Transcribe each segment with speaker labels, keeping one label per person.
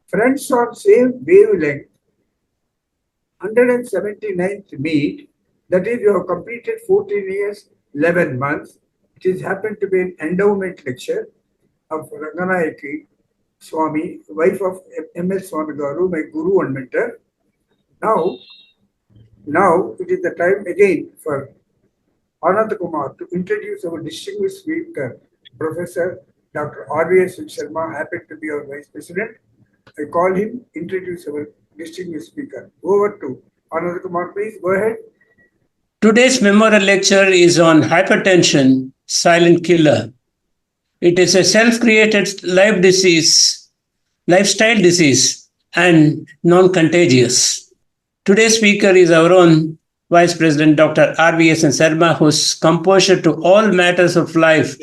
Speaker 1: Friends on same wavelength, 179th meet, that is, you have completed 14 years, 11 months. It is happened to be an endowment lecture of Ranganayaki Swami, wife of M.S. Swamigaru, my guru and mentor. Now it is the time again for Anand Kumar to introduce our distinguished speaker, Professor Dr. R.V.S. Sarma, happy to be our Vice President. I call him, introduce our distinguished speaker. Over to Anand Kumar, please go ahead.
Speaker 2: Today's memorial lecture is on hypertension, silent killer. It is a self-created lifestyle disease, and non-contagious. Today's speaker is our own Vice President Dr. R.V.S. Sarma, whose composure to all matters of life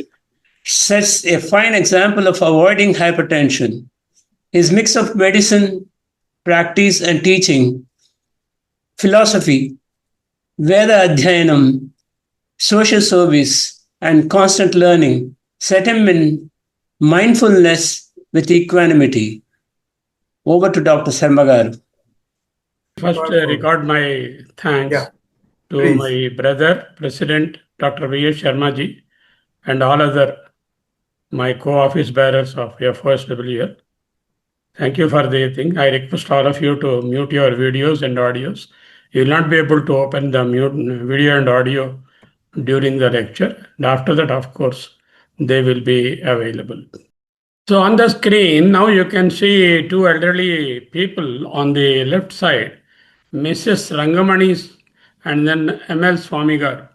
Speaker 2: sets a fine example of avoiding hypertension. His mix of medicine, practice and teaching, philosophy, Veda Adhyayanam, social service, and constant learning set him in mindfulness with equanimity. Over to Dr. Sarma.
Speaker 3: First, record my thanks to my brother, President Dr. V.S. Sharma ji, and all other my co-office bearers of FOSWL. Thank you for the thing. I request all of you to mute your videos and audios. You will not be able to open the mute video and audio during the lecture. And after that, of course, they will be available. So on the screen, now you can see two elderly people on the left side, Mrs. Rangamani and then M.L. Swamigar.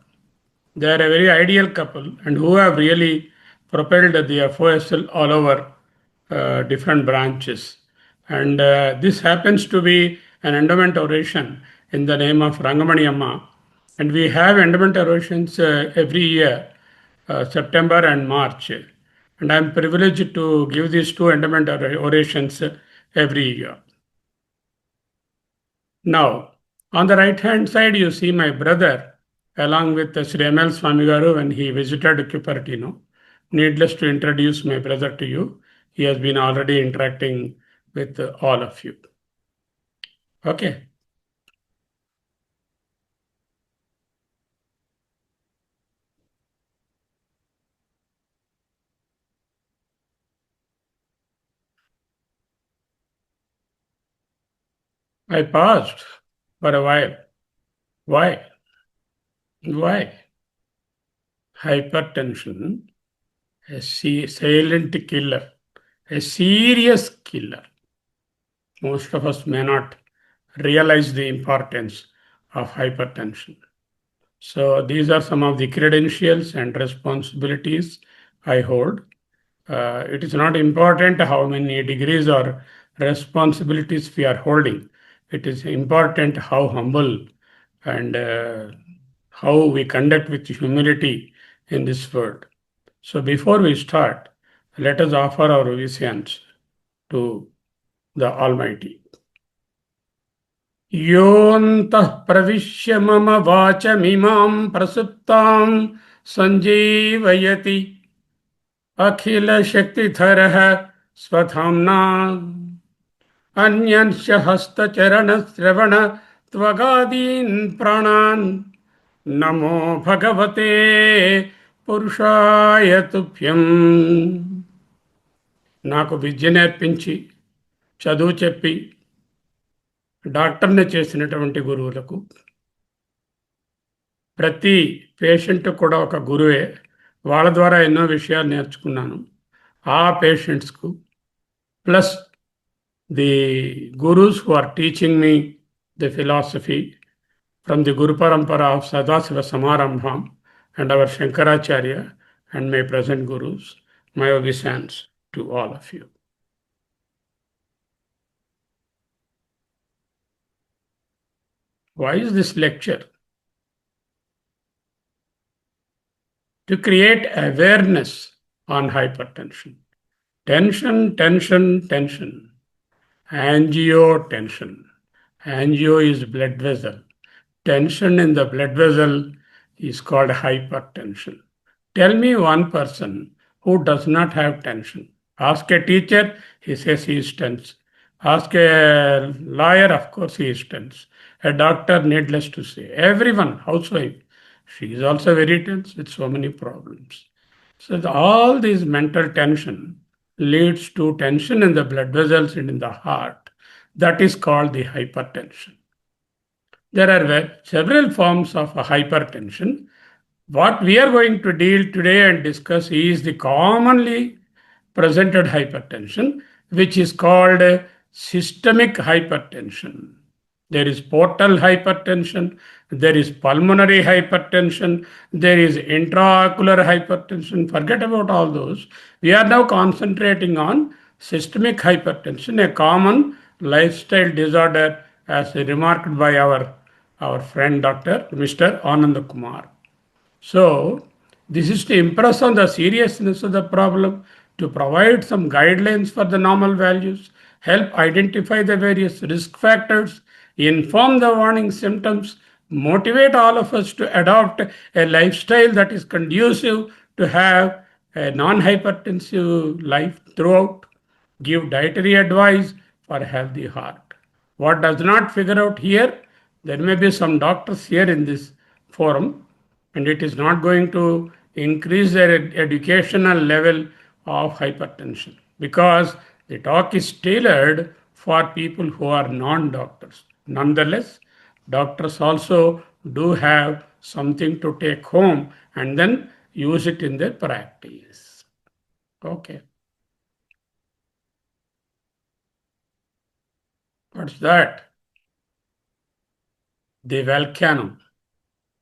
Speaker 3: They are a very ideal couple and who have really propelled the FOSL all over different branches. And this happens to be an endowment oration in the name of Rangamani Amma. And we have endowment orations every year, September and March. And I'm privileged to give these two endowment orations every year. Now, on the right-hand side, you see my brother, along with Sri M.L. Swamigaru when he visited Cupertino. Needless to introduce my brother to you. He has been already interacting with all of you. Okay. I paused for a while. Why? Hypertension, a silent killer, a serious killer. Most of us may not realize the importance of hypertension. So these are some of the credentials and responsibilities I hold. It is not important how many degrees or responsibilities we are holding. It is important how humble and how we conduct with humility in this world. So before we start, let us offer our obeisance to the Almighty. Yontah pravishya mama vachamimam prasuptam sanjeevayati akhila shaktidharah svathamna Anyansya hasta charana sravana tvagadin pranan Namo bhagavate purushaya tubhyam. నాకు విద్య నేర్పించి చదువు చెప్పి డాక్టర్ని చేసినటువంటి గురువులకు ప్రతి patient కూడా ఒక గురువే. వాళ్ళ ద్వారా ఎన్నో విషయాలు నేర్చుకున్నాను. ఆ పేషెంట్స్కు plus the gurus who are teaching me the philosophy from the Guru Parampara of Sadasiva Samarambham and our Shankaracharya and my present Gurus, my obeisance to all of you. Why is this lecture? To create awareness on hypertension. Tension, tension, tension. Angiotension. Angio is blood vessel. Tension in the blood vessel is called hypertension. Tell me one person who does not have tension. Ask a teacher, he says he is tense. Ask a lawyer, of course he is tense. A doctor, needless to say. Everyone, housewife, she is also very tense with so many problems. So all this mental tension leads to tension in the blood vessels and in the heart. That is called the hypertension. There are several forms of hypertension. What we are going to deal today and discuss is the commonly presented hypertension, which is called systemic hypertension. There is portal hypertension, there is pulmonary hypertension, there is intraocular hypertension. Forget about all those. We are now concentrating on systemic hypertension, a common lifestyle disorder, as remarked by our friend Dr. Mr. Ananda Kumar. So, this is to impress on the seriousness of the problem, to provide some guidelines for the normal values, help identify the various risk factors, inform the warning symptoms, motivate all of us to adopt a lifestyle that is conducive to have a non-hypertensive life throughout, give dietary advice for a healthy heart. What does not figure out here, there may be some doctors here in this forum, and it is not going to increase their educational level of hypertension, because the talk is tailored for people who are non-doctors. Nonetheless, doctors also do have something to take home and then use it in their practice. Okay. What's that? The volcano.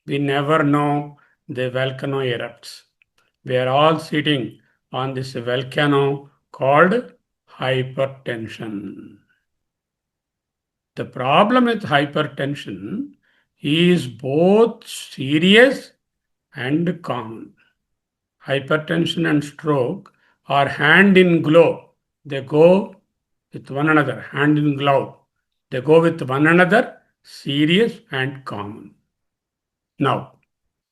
Speaker 3: We never know the volcano erupts. We are all sitting on this volcano called hypertension. The problem with hypertension is both serious and common. Hypertension and stroke are hand in glove. They go with one another, hand in glove. They go with one another, serious and common. Now,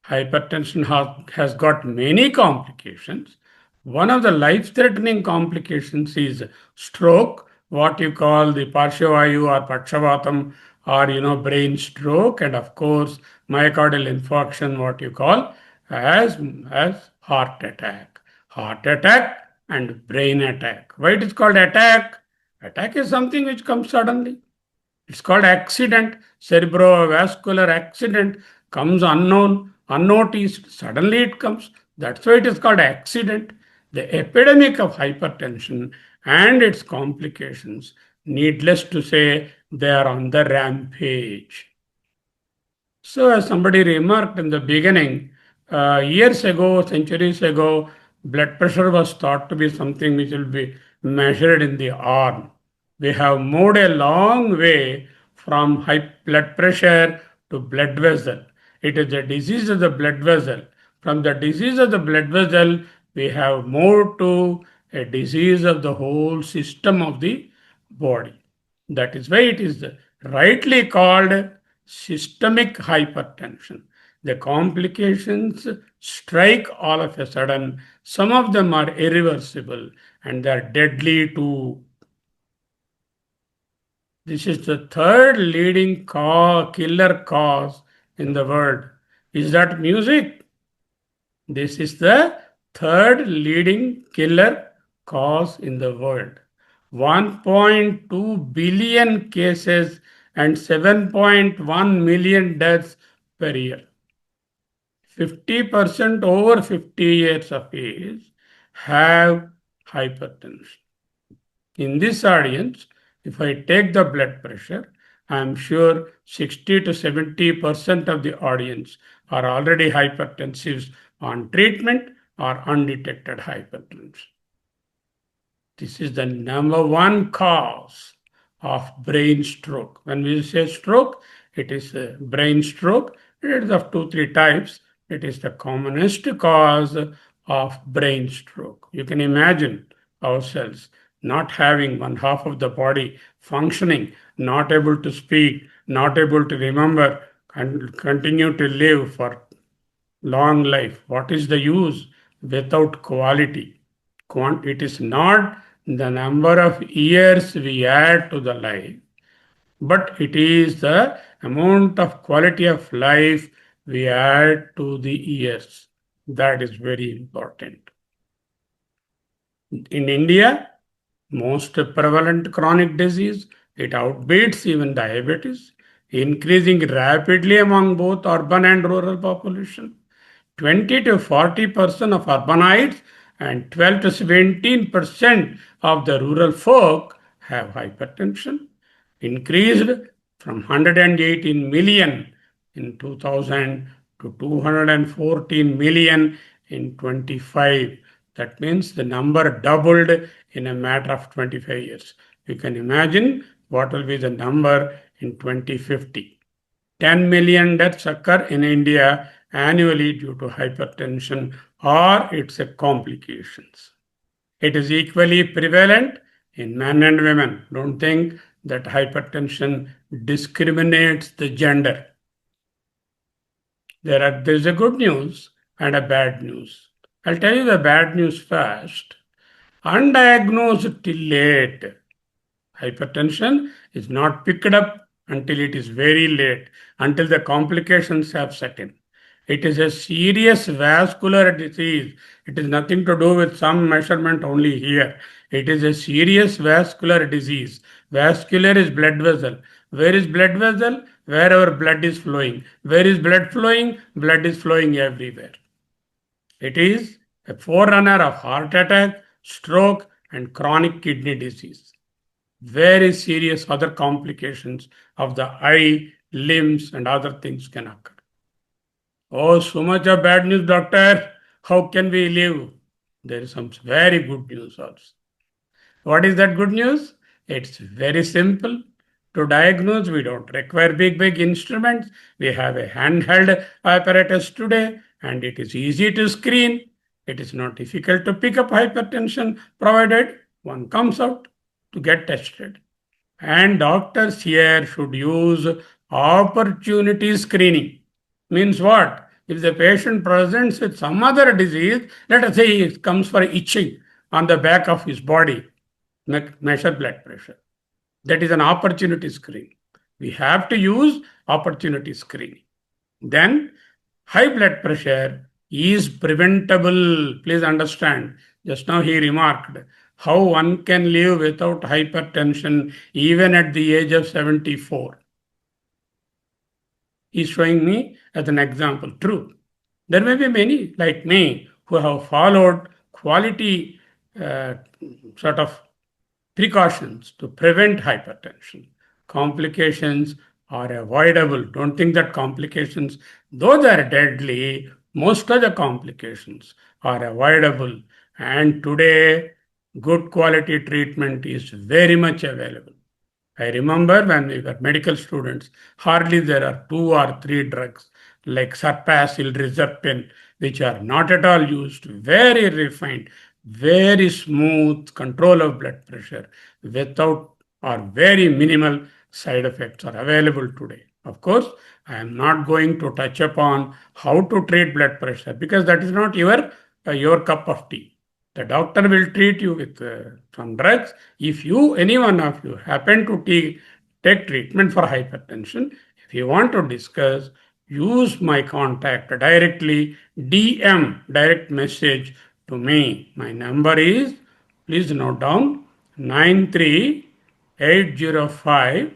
Speaker 3: hypertension has got many complications. One of the life-threatening complications is stroke, what you call the parshavayu or pakshavatam, or brain stroke, and of course myocardial infarction, what you call as heart attack. Heart attack and brain attack. Why it is called attack? Attack is something which comes suddenly. It's called accident. Cerebrovascular accident comes unknown, unnoticed. Suddenly it comes. That's why it is called accident. The epidemic of hypertension and its complications, needless to say, they are on the rampage. So, as somebody remarked in the beginning, years ago, centuries ago, blood pressure was thought to be something which will be measured in the arm. We have moved a long way from high blood pressure to blood vessel. It is a disease of the blood vessel. From the disease of the blood vessel, we have moved to a disease of the whole system of the body. That is why it is rightly called systemic hypertension. The complications strike all of a sudden. Some of them are irreversible and they are deadly too. This is the third leading killer cause in the world. Is that music? This is the third leading killer cause in the world. 1.2 billion cases and 7.1 million deaths per year. 50% over 50 years of age have hypertension. In this audience, if I take the blood pressure, I am sure 60 to 70% of the audience are already hypertensive on treatment or undetected hypertension. This is the number one cause of brain stroke. When we say stroke, it is a brain stroke. It is of 2-3 types. It is the commonest cause of brain stroke. You can imagine ourselves not having one half of the body functioning, not able to speak, not able to remember, and continue to live for long life. What is the use without quality? It is not the number of years we add to the life, but it is the amount of quality of life we add to the years. That is very important. In India, most prevalent chronic disease, it outbeats even diabetes, increasing rapidly among both urban and rural population. 20 to 40% of urbanites and 12 to 17% of the rural folk have hypertension, increased from 118 million in 2000 to 214 million in 25. That means the number doubled in a matter of 25 years. You can imagine what will be the number in 2050. 10 million deaths occur in India annually due to hypertension or its complications. It is equally prevalent in men and women. Don't think that hypertension discriminates the gender. There is a good news and a bad news. I'll tell you the bad news first. Undiagnosed till late, hypertension is not picked up until it is very late, until the complications have set in. It is a serious vascular disease. It is nothing to do with some measurement only here. It is a serious vascular disease. Vascular is blood vessel. Where is blood vessel? Wherever blood is flowing. Where is blood flowing? Blood is flowing everywhere. It is a forerunner of heart attack, stroke, and chronic kidney disease. Very serious other complications of the eye, limbs, and other things can occur. Oh, so much of bad news, doctor. How can we live? There is some very good news also. What is that good news? It's very simple. To diagnose, we don't require big instruments. We have a handheld apparatus today, and it is easy to screen. It is not difficult to pick up hypertension, provided one comes out to get tested. And doctors here should use opportunity screening. Means what? If the patient presents with some other disease, let us say it comes for itching on the back of his body, measure blood pressure. That is an opportunity screen. We have to use opportunity screening. Then high blood pressure is preventable. Please understand. Just now he remarked how one can live without hypertension even at the age of 74. He's showing me as an example. True. There may be many like me who have followed quality sort of precautions to prevent hypertension. Complications are avoidable. Don't think that complications, though they are deadly, most of the complications are avoidable. And today, good quality treatment is very much available. I remember when we were medical students, hardly there are 2 or 3 drugs like Sarpacil, Rizapin, which are not at all used, very refined, very smooth control of blood pressure without or very minimal side effects are available today. Of course, I am not going to touch upon how to treat blood pressure because that is not your cup of tea. The doctor will treat you with some drugs. If any one of you happen to take treatment for hypertension, if you want to discuss, use my contact directly, DM, direct message to me. My number is, please note down, 93805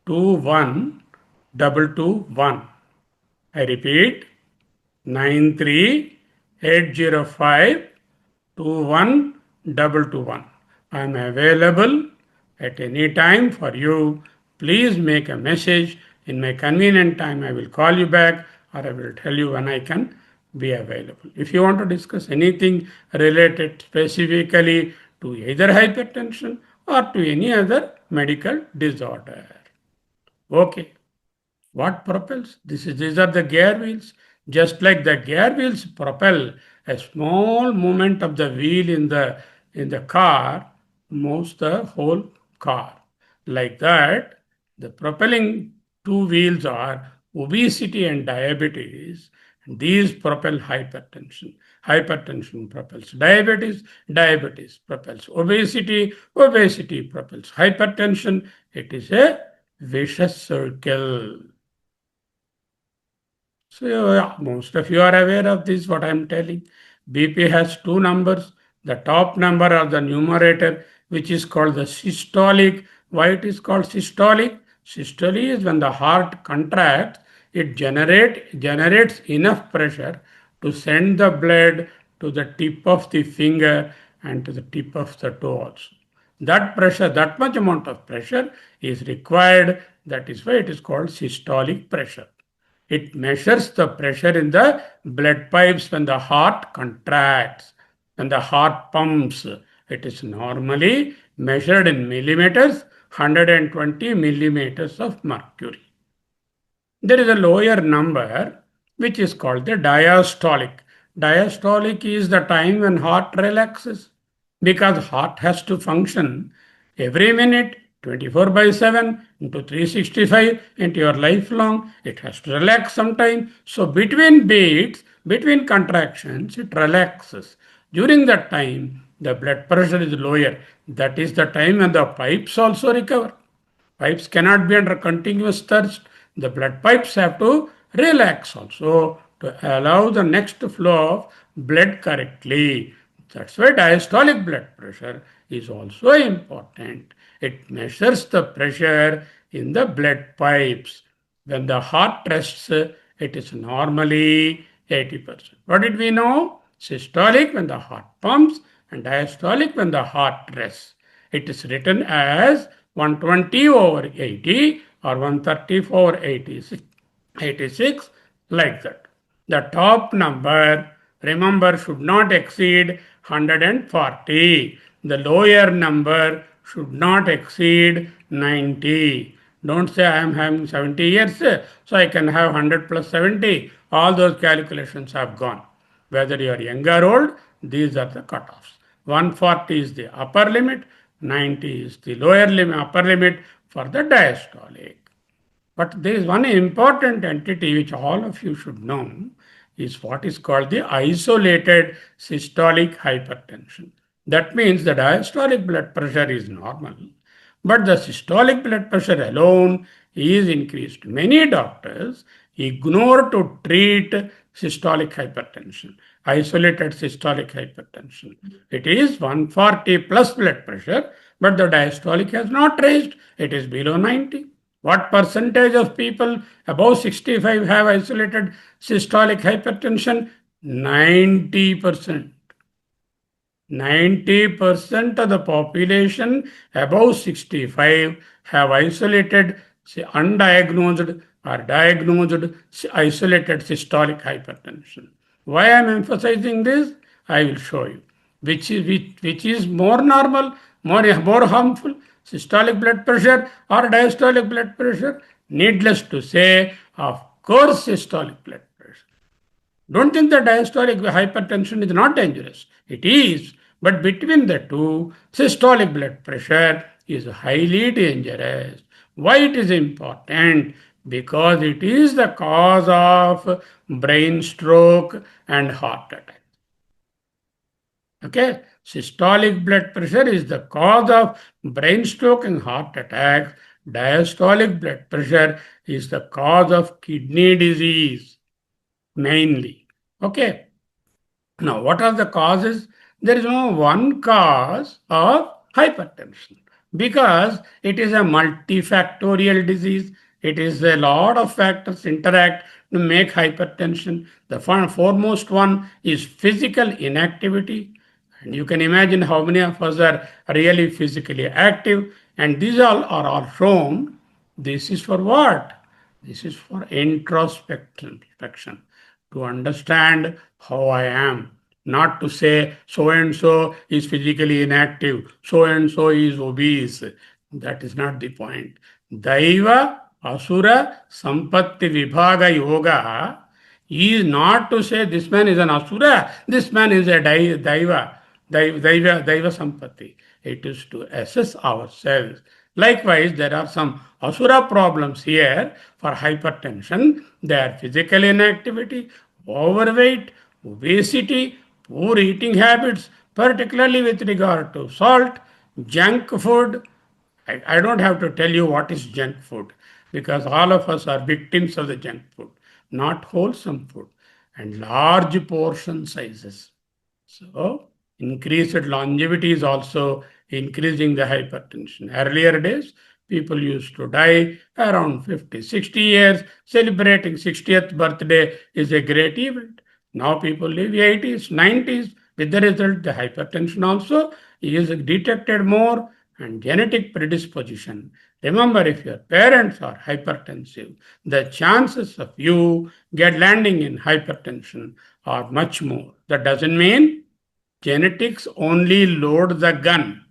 Speaker 3: 21221. I repeat, 93805 21221. I am available at any time for you please make a message. In my convenient time, I will call you back or I will tell you when I can be available. If you want to discuss anything related specifically to either hypertension or to any other medical disorder. Okay. What propels? These are the gear wheels. Just like the gear wheels propel, a small movement of the wheel in the car moves the whole car. Like that, the propelling two wheels are obesity and diabetes. These propel hypertension. Hypertension propels diabetes. Diabetes propels obesity. Obesity propels hypertension. It is a vicious circle. So most of you are aware of this, what I am telling. BP has two numbers. The top number of the numerator, which is called the systolic. Why it is called systolic? Systole is when the heart contracts, it generates enough pressure to send the blood to the tip of the finger and to the tip of the toe also. That pressure, that much amount of pressure is required. That is why it is called systolic pressure. It measures the pressure in the blood pipes when the heart contracts, when the heart pumps. It is normally measured in millimeters, 120 millimeters of mercury. There is a lower number which is called the diastolic. Diastolic is the time when heart relaxes because heart has to function every minute 24 by 7 into 365 into your lifelong. It has to relax sometime. So between beats, between contractions, it relaxes. During that time, the blood pressure is lower. That is the time when the pipes also recover. Pipes cannot be under continuous thirst. The blood pipes have to relax also to allow the next flow of blood correctly. That's why diastolic blood pressure is also important. It measures the pressure in the blood pipes. When the heart rests, it is normally 80%. What did we know? Systolic when the heart pumps and diastolic when the heart rests. It is written as 120 over 80 or 134 86 like that. The top number, remember, should not exceed 140. The lower number should not exceed 90. Don't say I am having 70 years, so I can have 100 plus 70. All those calculations have gone. Whether you are young or old, these are the cutoffs. 140 is the upper limit, 90 is the lower limit, upper limit for the diastolic. But there is one important entity which all of you should know is what is called the isolated systolic hypertension. That means the diastolic blood pressure is normal, but the systolic blood pressure alone is increased. Many doctors ignore to treat systolic hypertension, isolated systolic hypertension. It is 140 plus blood pressure, but the diastolic has not raised. It is below 90. What percentage of people above 65 have isolated systolic hypertension? 90%. 90% of the population above 65 have isolated, undiagnosed or diagnosed isolated systolic hypertension. Why I am emphasizing this? I will show you. Which is more normal, more harmful, systolic blood pressure or diastolic blood pressure? Needless to say, of course, systolic blood pressure. Don't think that diastolic hypertension is not dangerous. It is, but between the two, systolic blood pressure is highly dangerous. Why it is important? Because it is the cause of brain stroke and heart attack. Okay, systolic blood pressure is the cause of brain stroke and heart attack. Diastolic blood pressure is the cause of kidney disease mainly. Okay. Now, what are the causes? There is no one cause of hypertension because it is a multifactorial disease. It is a lot of factors interact to make hypertension. The foremost one is physical inactivity. And you can imagine how many of us are really physically active. And these all are all shown This is for what? This is for introspection, to understand how I am. Not to say so and so is physically inactive, so and so is obese. That is not the point. Daiva, Asura, Sampatti Vibhaga Yoga is not to say this man is an Asura, this man is a Daiva, Daiva Sampatti. It is to assess ourselves. Likewise, there are some Asura problems here for hypertension. They are physical inactivity, overweight, obesity, poor eating habits, particularly with regard to salt, junk food. I don't have to tell you what is junk food because all of us are victims of the junk food, not wholesome food, and large portion sizes. So, increased longevity is also increasing the hypertension. Earlier days, people used to die around 50, 60 years. Celebrating 60th birthday is a great event. Now people live 80s, 90s. With the result, the hypertension also is detected more and genetic predisposition. Remember, if your parents are hypertensive, the chances of you get landing in hypertension are much more. That doesn't mean genetics only load the gun.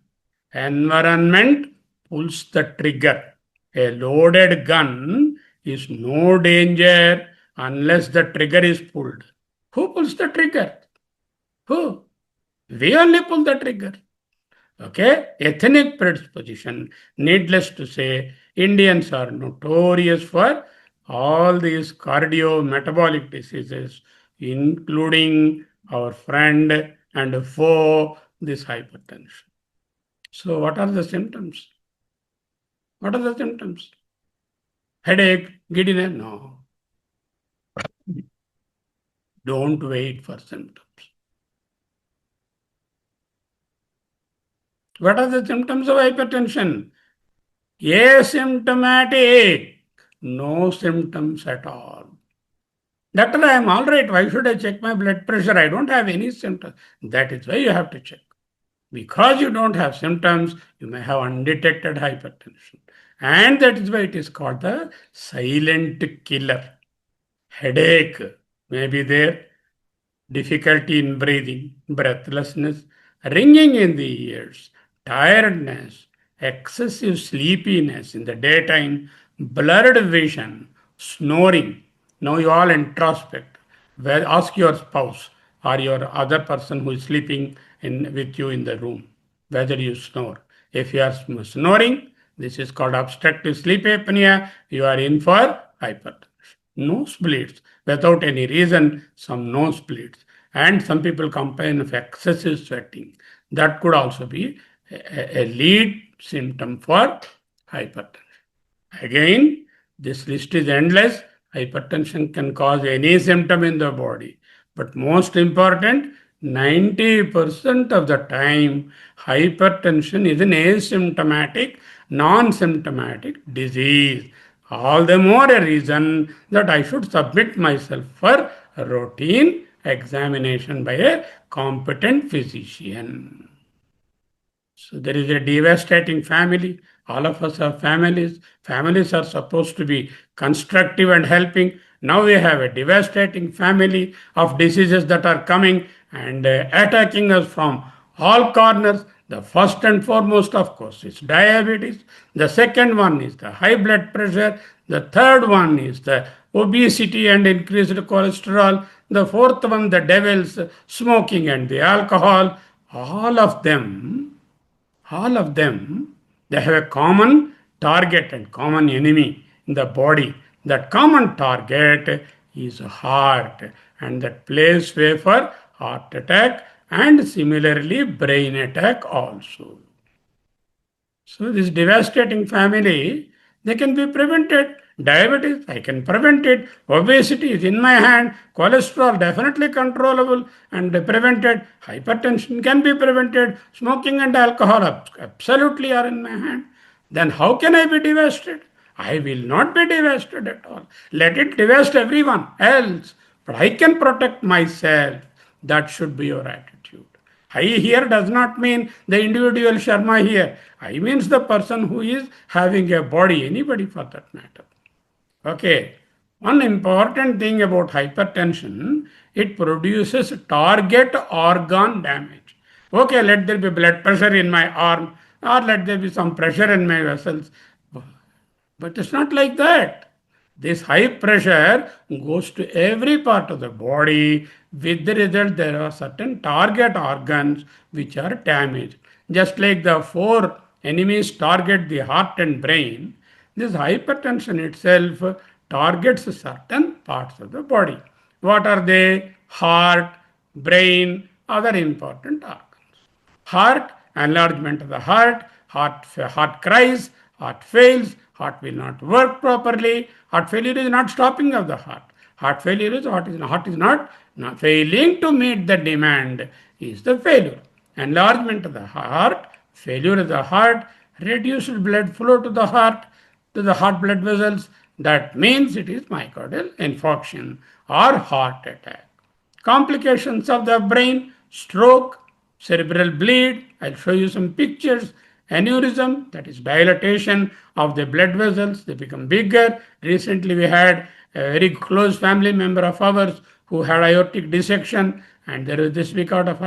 Speaker 3: Environment pulls the trigger. A loaded gun is no danger unless the trigger is pulled. Who pulls the trigger? Who? We only pull the trigger. Okay? Ethnic predisposition. Needless to say, Indians are notorious for all these cardiometabolic diseases, including our friend and foe, this hypertension. So, what are the symptoms? What are the symptoms? Headache, giddiness? No. Don't wait for symptoms. What are the symptoms of hypertension? Asymptomatic, no symptoms at all. Doctor, I am all right. Why should I check my blood pressure? I don't have any symptoms. That is why you have to check. Because you don't have symptoms, you may have undetected hypertension. And that is why it is called the silent killer. Headache may be there, difficulty in breathing, breathlessness, ringing in the ears, tiredness, excessive sleepiness in the daytime, blurred vision, snoring. Now you all introspect. Well, ask your spouse or your other person who is sleeping with you in the room whether you snore. If you are snoring, this is called obstructive sleep apnea. You are in for hypertension. Nosebleeds without any reason, some nosebleeds. And some people complain of excessive sweating. That could also be a lead symptom for hypertension. Again, this list is endless. Hypertension can cause any symptom in the body. But most important, 90% of the time, hypertension is an asymptomatic, non-symptomatic disease. All the more a reason that I should submit myself for a routine examination by a competent physician. So there is a devastating family. All of us have families. Families are supposed to be constructive and helping. Now we have a devastating family of diseases that are coming and attacking us from all corners. The first and foremost, of course, is diabetes. The second one is the high blood pressure. The third one is the obesity and increased cholesterol. The fourth one, the devil's smoking and the alcohol. All of them, they have a common target and common enemy in the body. That common target is heart, and that plays way for heart attack and similarly brain attack also. So this devastating family, they can be prevented. Diabetes, I can prevent it. Obesity is in my hand. Cholesterol, definitely controllable and prevented. Hypertension can be prevented. Smoking and alcohol absolutely are in my hand. Then how can I be devastated? I will not be devastated at all. Let it devastate everyone else. But I can protect myself. That should be your attitude. I here does not mean the individual Sharma here. I means the person who is having a body, anybody for that matter. Okay. One important thing about hypertension, it produces target organ damage. Okay, let there be blood pressure in my arm, or let there be some pressure in my vessels. But it's not like that. This high pressure goes to every part of the body. With the result, there are certain target organs which are damaged. Just like the four enemies target the heart and brain, this hypertension itself targets certain parts of the body. What are they? Heart, brain, other important organs. Heart, enlargement of the heart cries, heart fails, heart will not work properly. Heart failure is not stopping of the heart. Heart failure is heart is not failing to meet the demand is the failure. Enlargement of the heart, failure of the heart, reduced blood flow to the heart blood vessels. That means it is myocardial infarction or heart attack. Complications of the brain, stroke, cerebral bleed. I'll show you some pictures. Aneurysm, that is dilatation of the blood vessels, they become bigger. Recently, we had a very close family member of ours who had aortic dissection, and there is this because of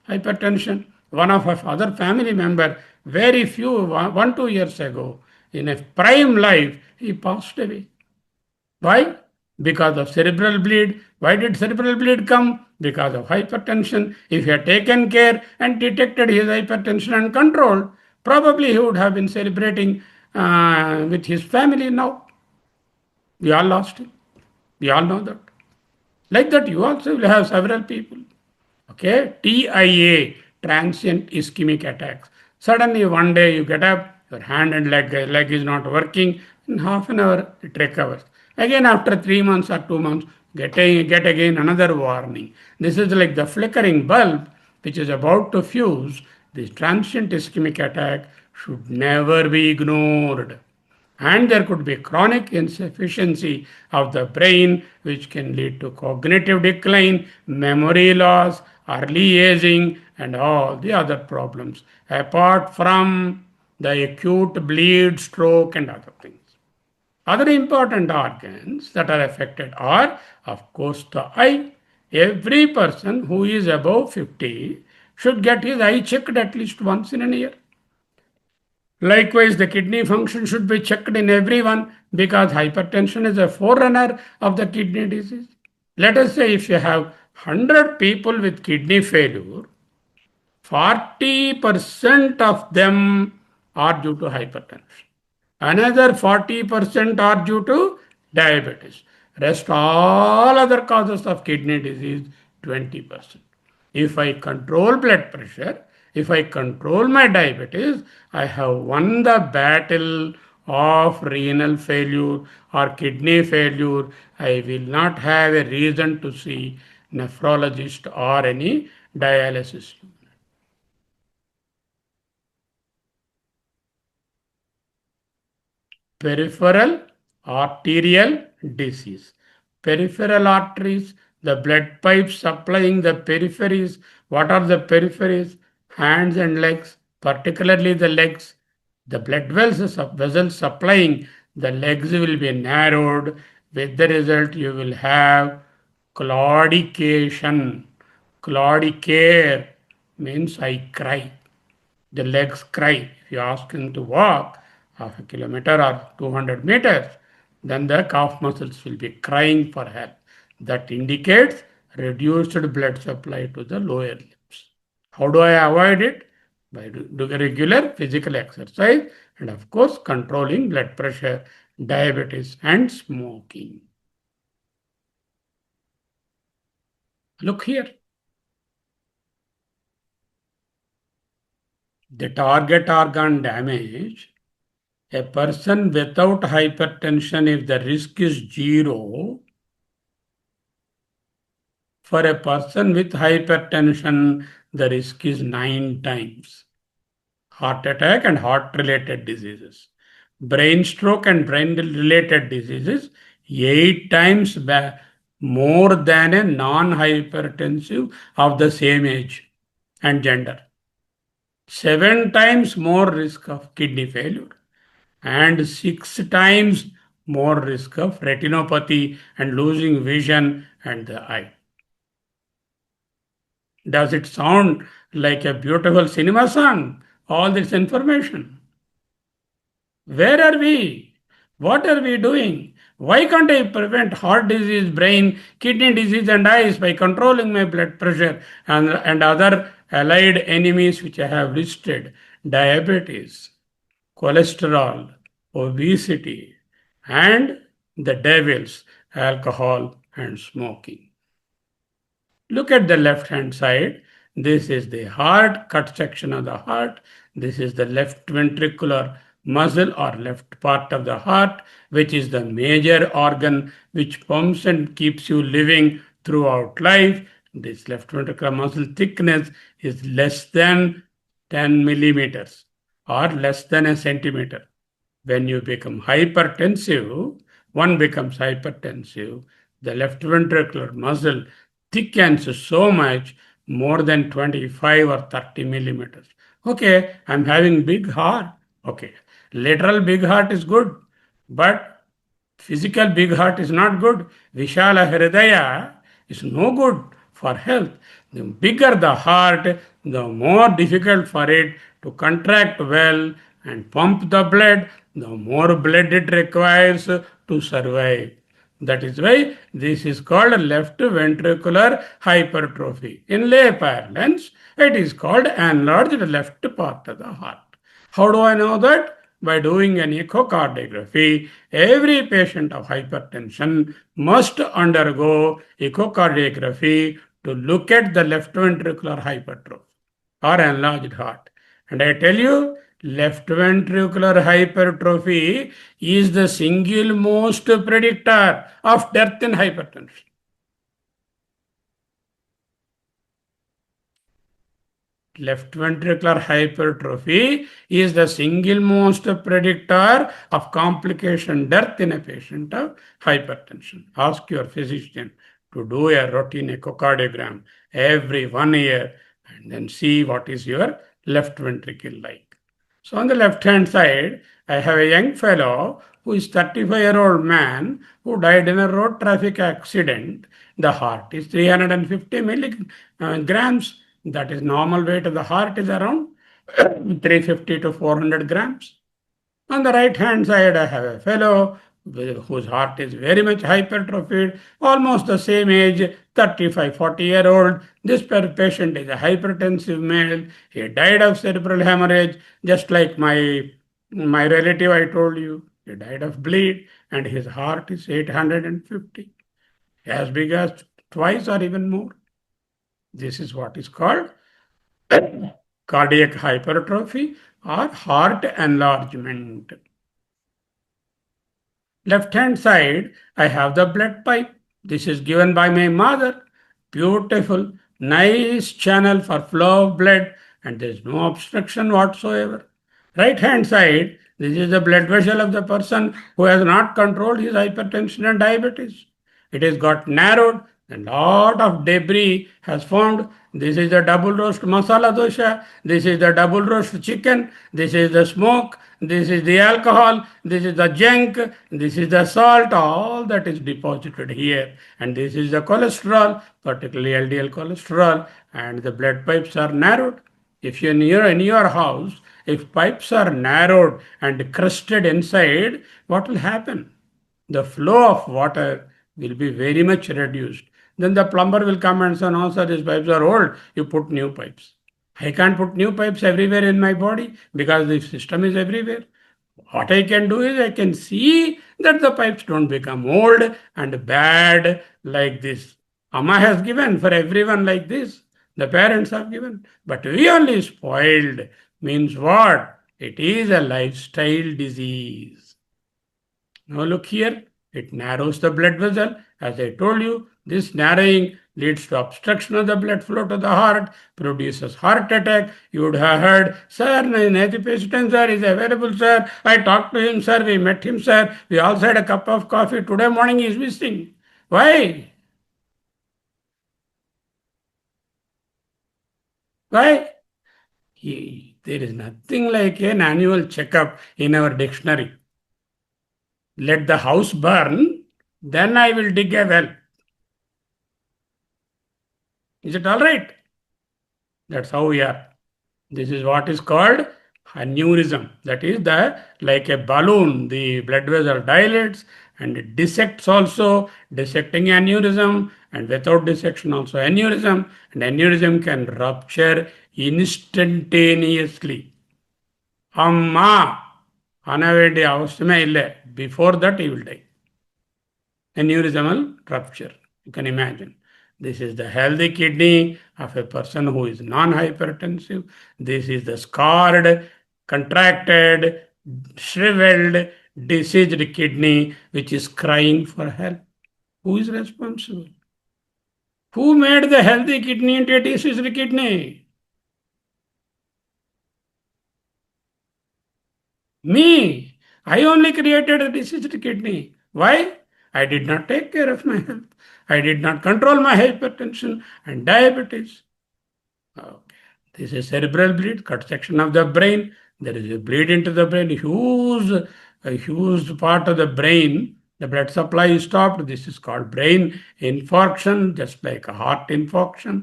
Speaker 3: hypertension. One of our other family member, very few, 1-2 years ago, in a prime life, he passed away. Why? Because of cerebral bleed. Why did cerebral bleed come? Because of hypertension. If he had taken care and detected his hypertension and controlled, probably he would have been celebrating with his family now. We all lost him. We all know that. Like that, you also will have several people. Okay, TIA, transient ischemic attacks. Suddenly one day you get up, your hand and leg is not working. In half an hour it recovers. Again after 3 months or 2 months, get again another warning. This is like the flickering bulb which is about to fuse. This transient ischemic attack should never be ignored. And there could be chronic insufficiency of the brain, which can lead to cognitive decline, memory loss, early aging, and all the other problems, apart from the acute bleed, stroke, and other things. Other important organs that are affected are, of course, the eye. Every person who is above 50 should get his eye checked at least once in a year. Likewise, the kidney function should be checked in everyone because hypertension is a forerunner of the kidney disease. Let us say if you have 100 people with kidney failure, 40% of them are due to hypertension. Another 40% are due to diabetes. Rest all other causes of kidney disease, 20%. If I control blood pressure, if I control my diabetes, I have won the battle of renal failure or kidney failure. I will not have a reason to see nephrologist or any dialysis. Peripheral arterial disease. Peripheral arteries, the blood pipes supplying the peripheries. What are the peripheries? Hands and legs, particularly the legs. The blood vessels supplying the legs will be narrowed. With the result, you will have claudication. Claudicare means I cry. The legs cry. If you ask him to walk half a kilometer or 200 meters, then the calf muscles will be crying for help. That indicates reduced blood supply to the lower limbs. How do I avoid it? By doing regular physical exercise and, of course, controlling blood pressure, diabetes, and smoking. Look here. The target organ damage. A person without hypertension, if the risk is 0, for a person with hypertension, the risk is 9 times. Heart attack and heart-related diseases. Brain stroke and brain-related diseases, 8 times more than a non-hypertensive of the same age. and gender. 7 times more risk of kidney failure and 6 times more risk of retinopathy and losing vision and the eye. Does it sound like a beautiful cinema song? All this information. Where are we? What are we doing? Why can't I prevent heart disease, brain, kidney disease, and eyes by controlling my blood pressure and other allied enemies which I have listed? Diabetes, cholesterol, obesity, and the devils, alcohol and smoking. Look at the left hand side. This is the heart, cut section of the heart. This is the left ventricular muscle or left part of the heart, which is the major organ which pumps and keeps you living throughout life. This left ventricular muscle thickness is less than 10 millimeters or less than a centimeter. When you become hypertensive, one becomes hypertensive, the left ventricular muscle thickens so much, more than 25 or 30 millimeters. Okay, I'm having big heart. Okay, literal big heart is good, but physical big heart is not good. Vishala Hridaya is no good for health. The bigger the heart, the more difficult for it to contract well and pump the blood, the more blood it requires to survive. That is why this is called left ventricular hypertrophy. In lay parlance, it is called enlarged left part of the heart. How do I know that? By doing an echocardiography, every patient of hypertension must undergo echocardiography to look at the left ventricular hypertrophy or enlarged heart. And I tell you, left ventricular hypertrophy is the single most predictor of death in hypertension. Left ventricular hypertrophy is the single most predictor of complication death in a patient of hypertension. Ask your physician to do a routine echocardiogram every 1 year and then see what is your left ventricle like. So on the left hand side, I have a young fellow who is 35-year-old man who died in a road traffic accident. The heart is 350 milligrams. That is normal weight of the heart is around 350 to 400 grams. On the right hand side, I have a fellow whose heart is very much hypertrophied, almost the same age, 35, 40-year-old. This patient is a hypertensive male. He died of cerebral hemorrhage, just like my relative I told you. He died of bleed, and his heart is 850, as big as twice or even more. This is what is called cardiac hypertrophy or heart enlargement. Left hand side, I have the blood pipe. This is given by my mother. Beautiful, nice channel for flow of blood, and there is no obstruction whatsoever. Right hand side, this is the blood vessel of the person who has not controlled his hypertension and diabetes. It has got narrowed and lot of debris has formed. This is the double roast masala dosha. This is the double roast chicken. This is the smoke. This is the alcohol. This is the junk. This is the salt. All that is deposited here. And this is the cholesterol, particularly LDL cholesterol. And the blood pipes are narrowed. If you're in your house, if pipes are narrowed and crusted inside, what will happen? The flow of water will be very much reduced. Then the plumber will come and say, no, sir, these pipes are old. You put new pipes. I can't put new pipes everywhere in my body because the system is everywhere. What I can do is I can see that the pipes don't become old and bad like this. Amma has given for everyone like this. The parents have given. But we only spoiled. Means what? It is a lifestyle disease. Now look here. It narrows the blood vessel. As I told you, this narrowing leads to obstruction of the blood flow to the heart, produces heart attack. You would have heard, sir, Nathy patient, sir, is available, sir. I talked to him, sir. We met him, sir. We also had a cup of coffee. Today morning he is missing. Why? Why? There is nothing like an annual checkup in our dictionary. Let the house burn, then I will dig a well. Is it all right? That's how we are. This is what is called aneurysm. That is like a balloon, the blood vessel dilates and it dissects also, dissecting aneurysm, and without dissection also aneurysm, and aneurysm can rupture instantaneously. ಅಮ್ಮ ಅನವೇಂಡಿ ಅವಶ್ಯಮೇ ಇಲ್ಲ. Before that he will die. Aneurysmal rupture. You can imagine. This is the healthy kidney of a person who is non-hypertensive. This is the scarred, contracted, shriveled, diseased kidney which is crying for help. Who is responsible? Who made the healthy kidney into a diseased kidney? Me. I only created a diseased kidney. Why? I did not take care of my health. I did not control my hypertension and diabetes. Okay. This is cerebral bleed, cut section of the brain. There is a bleed into the brain, a huge part of the brain. The blood supply is stopped. This is called brain infarction, just like a heart infarction.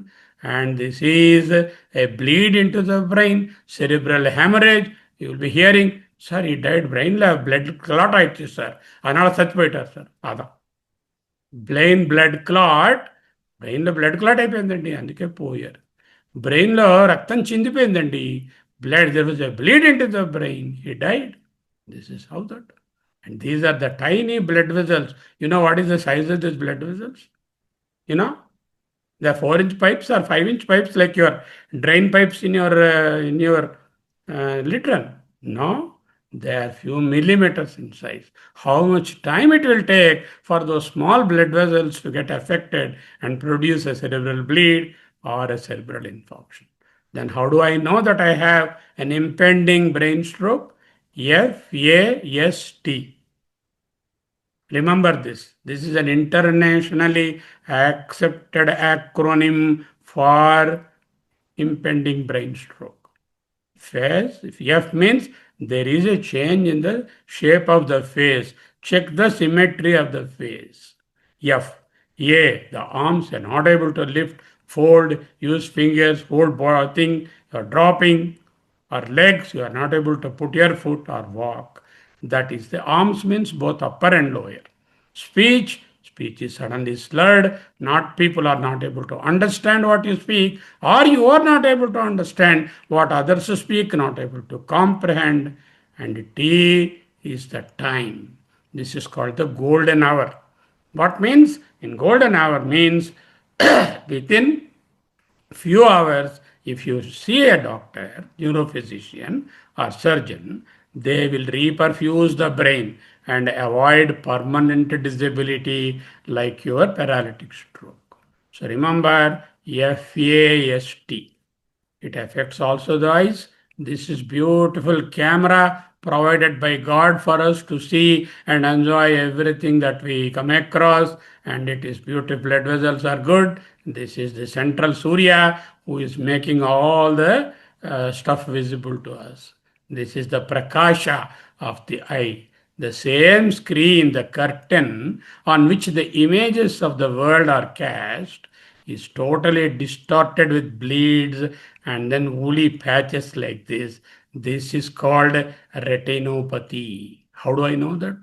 Speaker 3: And this is a bleed into the brain, cerebral hemorrhage. You will be hearing, sir, he died brain blood clot ಆಯ್ತು sir, ಅದನ್ನಾಳ చచ్చిపోయారు sir. అదా brain blood clot, బ్రెయిన్లో blood clot అయిపోయిందండి, అందుకే పోయారు. బ్రెయిన్లో రక్తం చిందిపోయిందండి, blood, there was a bleed into the brain, he died. This is how that. And these are the tiny blood vessels. You know what is the size of this blood vessels? You know, the 4-inch pipes or 5-inch pipes like your drain pipes in your literal. No, they are few millimeters in size. How much time it will take for those small blood vessels to get affected and produce a cerebral bleed or a cerebral infarction? Then how do I know that I have an impending brain stroke? FAST. Remember this. This is an internationally accepted acronym for impending brain stroke. Phase, if F means there is a change in the shape of the face. Check the symmetry of the face. F. A. The arms are not able to lift, fold, use fingers, hold thing, you are dropping. Or legs, you are not able to put your foot or walk. That is, the arms means both upper and lower. Speech is suddenly slurred. People are not able to understand what you speak, or you are not able to understand what others speak, not able to comprehend. And T is the time. This is called the golden hour. What means? In golden hour means within few hours, if you see a doctor, neurophysician or surgeon, they will reperfuse the brain and avoid permanent disability like your paralytic stroke. So remember, FAST. It affects also the eyes. This is beautiful camera provided by God for us to see and enjoy everything that we come across, and it is beautiful. Blood vessels are good. This is the central Surya who is making all the stuff visible to us. This is the prakasha of the eye. The same screen, the curtain on which the images of the world are cast, is totally distorted with bleeds and then woolly patches like this. This is called retinopathy. How do I know that?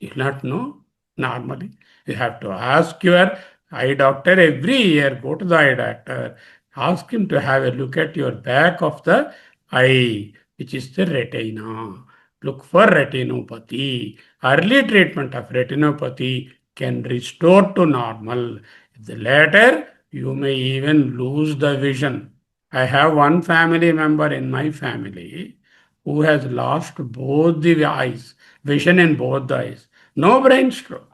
Speaker 3: You not know? Normally, you have to ask your eye doctor every year. Go to the eye doctor, ask him to have a look at your back of the eye, which is the retina. Look for retinopathy. Early treatment of retinopathy can restore to normal. The latter, you may even lose the vision. I have one family member in my family who has lost both the eyes, vision in both the eyes. No brain stroke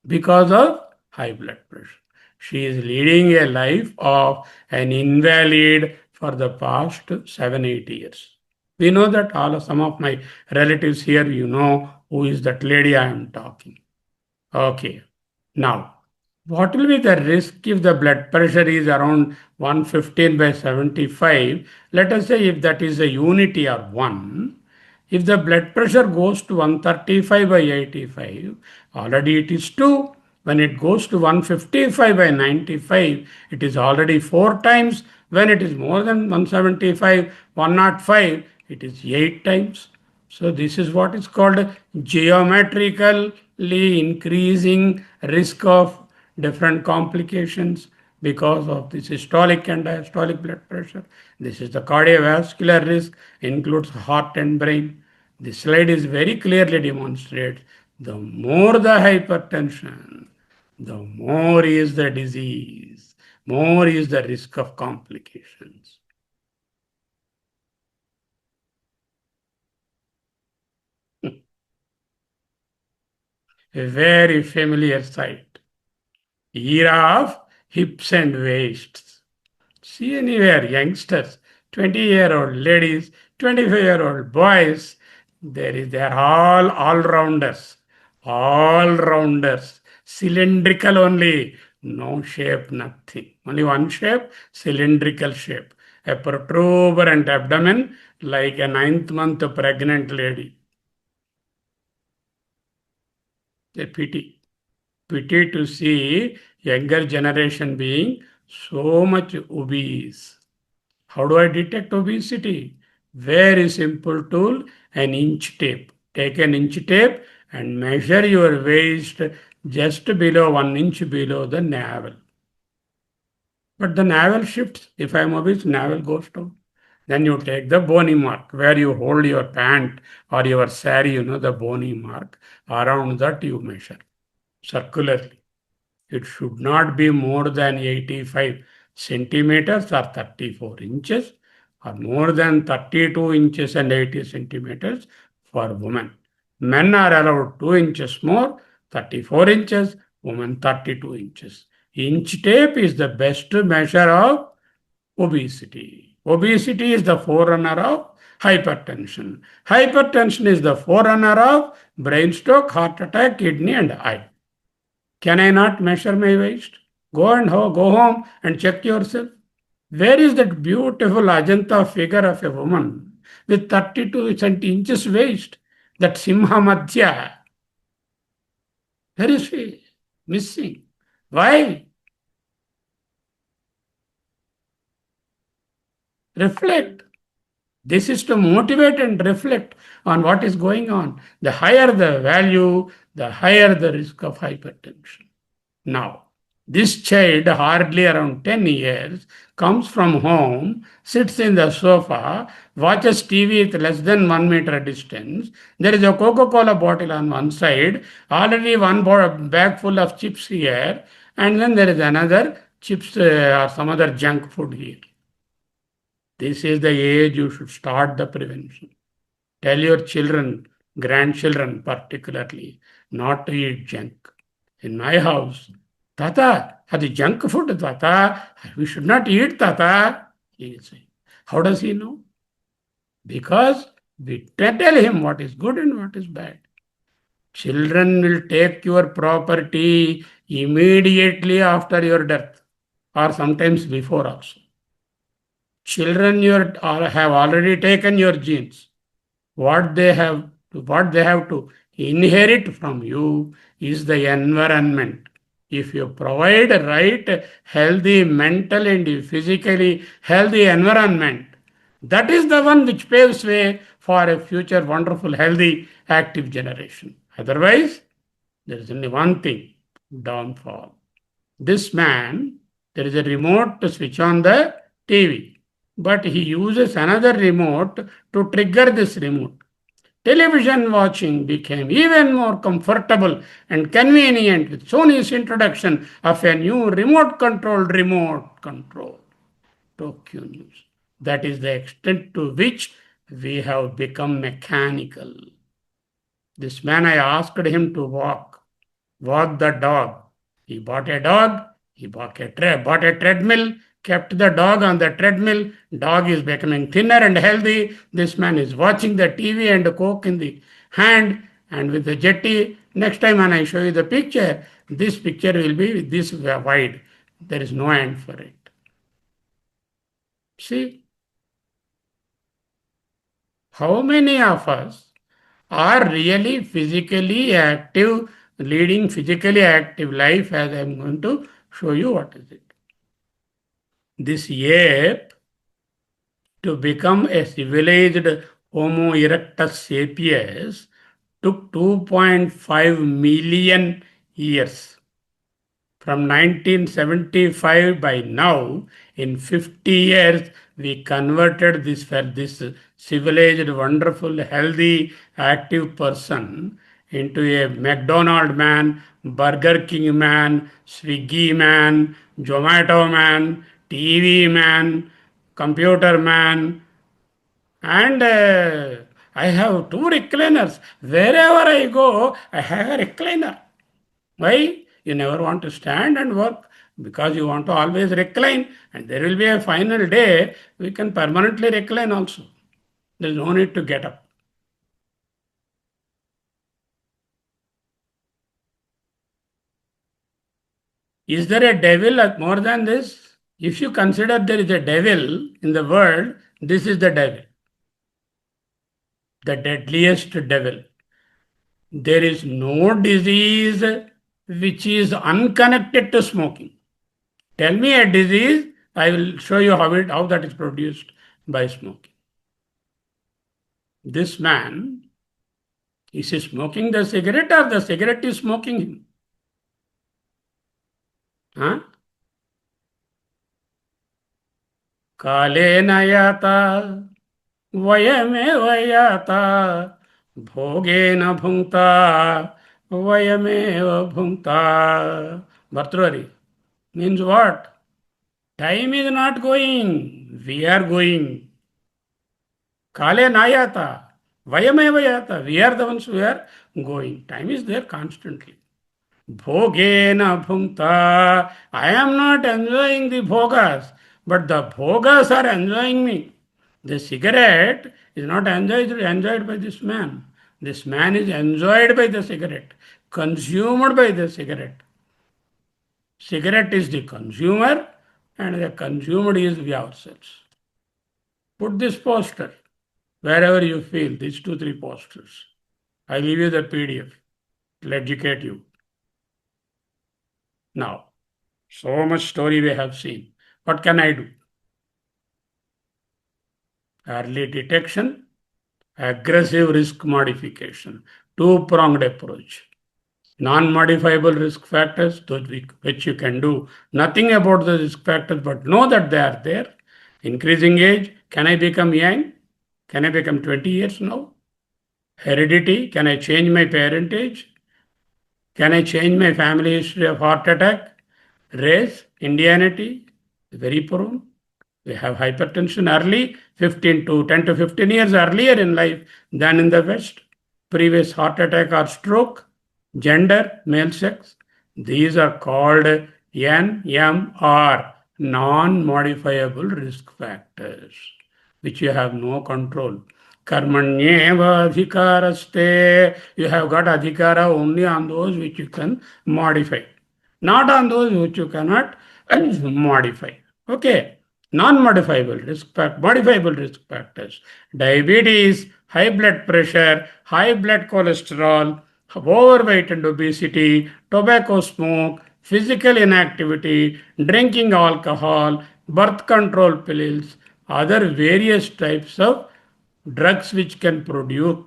Speaker 3: because of high blood pressure. She is leading a life of an invalid for the past 7-8 years. We know that some of my relatives here, you know who is that lady I am talking. Okay. Now, What will be the risk if the blood pressure is around 115/75? Let us say if that is a unity or 1. If the blood pressure goes to 135/85, already it is 2. When it goes to 155/95, it is already 4 times. When it is more than 175, 105, it is 8 times. So this is what is called geometrically increasing risk of different complications because of the systolic and diastolic blood pressure. This is the cardiovascular risk, includes heart and brain. The slide is very clearly demonstrates the more the hypertension, the more is the disease, more is the risk of complications. A very familiar sight. Era of hips and waists. See anywhere, youngsters, 20-year-old ladies, 25-year-old boys, they are all rounders, cylindrical only, no shape, nothing. Only one shape, cylindrical shape. A protuberant abdomen like a 9th-month pregnant lady. A pity. Pity to see younger generation being so much obese. How do I detect obesity? Very simple tool, an inch tape. Take an inch tape and measure your waist just below 1 inch below the navel. But the navel shifts. If I am obese, navel goes down. Then you take the bony mark where you hold your pant or your sari, the bony mark. Around that you measure circularly. It should not be more than 85 centimeters or 34 inches or more than 32 inches and 80 centimeters for women. Men are allowed 2 inches more, 34 inches, women 32 inches. Inch tape is the best measure of obesity. Obesity is the forerunner of hypertension. Hypertension is the forerunner of brain stroke, heart attack, kidney and eye. Can I not measure my waist? Go home and check yourself. Where is that beautiful Ajanta figure of a woman with 32 inches waist? That Simha Madhya. Where is she? Missing. Why? Reflect. This is to motivate and reflect on what is going on. The higher the value, the higher the risk of hypertension. Now, this child, hardly around 10 years, comes from home, sits in the sofa, watches TV at less than 1 meter distance. There is a Coca-Cola bottle on one side, already one bag full of chips here, and then there is another chips or some other junk food here. This is the age you should start the prevention. Tell your children, grandchildren particularly, not to eat junk. In my house, Tata, the junk food, Tata, we should not eat, Tata. He will say. How does he know? Because we tell him what is good and what is bad. Children will take your property immediately after your death, or sometimes before also. Children have already taken your genes. What they have to inherit from you is the environment. If you provide a right, healthy, mentally and physically healthy environment, that is the one which paves way for a future wonderful, healthy, active generation. Otherwise, there is only one thing, downfall. This man, there is a remote to switch on the TV, but he uses another remote to trigger this remote. Television watching became even more comfortable and convenient with Sony's introduction of a new remote control Tokyo News. That is the extent to which we have become mechanical. This man, I asked him to walk the dog. He bought a dog, he bought a treadmill, kept the dog on the treadmill. Dog is becoming thinner and healthy. This man is watching the TV and Coke in the hand and with the jetty. Next time when I show you the picture, this picture will be this wide. There is no end for it. See, how many of us are really physically active, leading physically active life, as I am going to show you what is it. This ape, to become a civilized Homo erectus sapiens, took 2.5 million years. From 1975 by now, in 50 years, we converted this civilized, wonderful, healthy, active person into a McDonald man, Burger King man, Swiggy man, Zomato man, TV man, computer man, and I have two recliners. Wherever I go, I have a recliner. Why? You never want to stand and work because you want to always recline, and there will be a final day we can permanently recline also. There is no need to get up. Is there a devil more than this? If you consider there is a devil in the world, this is the devil, the deadliest devil. There is no disease which is unconnected to smoking. Tell me a disease, I will show you how that is produced by smoking. This man, is he smoking the cigarette or the cigarette is smoking him? Huh? Kale nayata, vayame vayata, bhoge na bhungta, vayame bhungta. Bhartrari means what? Time is not going, we are going. Kale nayata, vayame vayata, we are the ones who are going. Time is there constantly. Bhogena bhungta. I am not enjoying the bhogas, but the bhogas are enjoying me. The cigarette is not enjoyed by this man. This man is enjoyed by the cigarette, consumed by the cigarette. Cigarette is the consumer and the consumed is we ourselves. Put this poster wherever you feel, these 2-3 posters. I give you the PDF. It will educate you. Now, so much story we have seen. What can I do? Early detection, aggressive risk modification, two-pronged approach. Non-modifiable risk factors, which you can do nothing about the risk factors, but know that they are there. Increasing age, can I become young? Can I become 20 years now? Heredity, can I change my parentage? Can I change my family history of heart attack? Race, Indianity, very prone. We have hypertension early, 10 to 15 years earlier in life than in the West. Previous heart attack or stroke, gender, male sex. These are called NMR, non-modifiable risk factors, which you have no control. Karmanyeva adhikaraste. You have got adhikara only on those which you can modify, not on those which you cannot modify. Okay. Non-modifiable modifiable risk factors. Diabetes, high blood pressure, high blood cholesterol, overweight and obesity, tobacco smoke, physical inactivity, drinking alcohol, birth control pills, other various types of drugs which can produce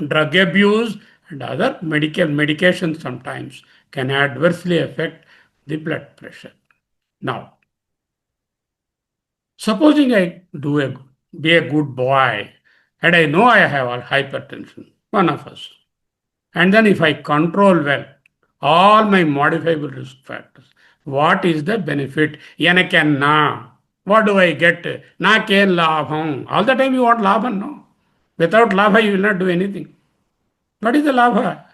Speaker 3: drug abuse and other medications sometimes can adversely affect the blood pressure. Now, supposing I be a good boy and I know I have hypertension, one of us, and then if I control well all my modifiable risk factors, what is the benefit? Yanakanna. What do I get? Na ken labham. All the time you want labham, no? Without labha, you will not do anything. What is the labha?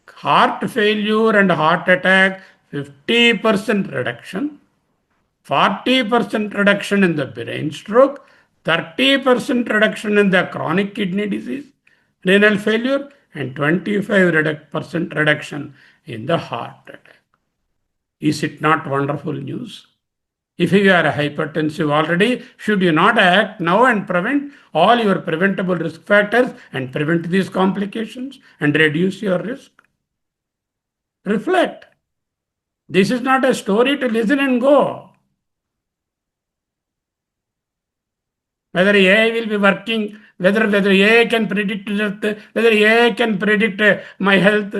Speaker 3: Heart failure and heart attack, 50% reduction. 40% reduction in the brain stroke, 30% reduction in the chronic kidney disease, renal failure, and 25% reduction in the heart attack. Is it not wonderful news? If you are hypertensive already, should you not act now and prevent all your preventable risk factors and prevent these complications and reduce your risk? Reflect. This is not a story to listen and go. Whether AI will be working, whether AI can predict death, whether AI can predict my health,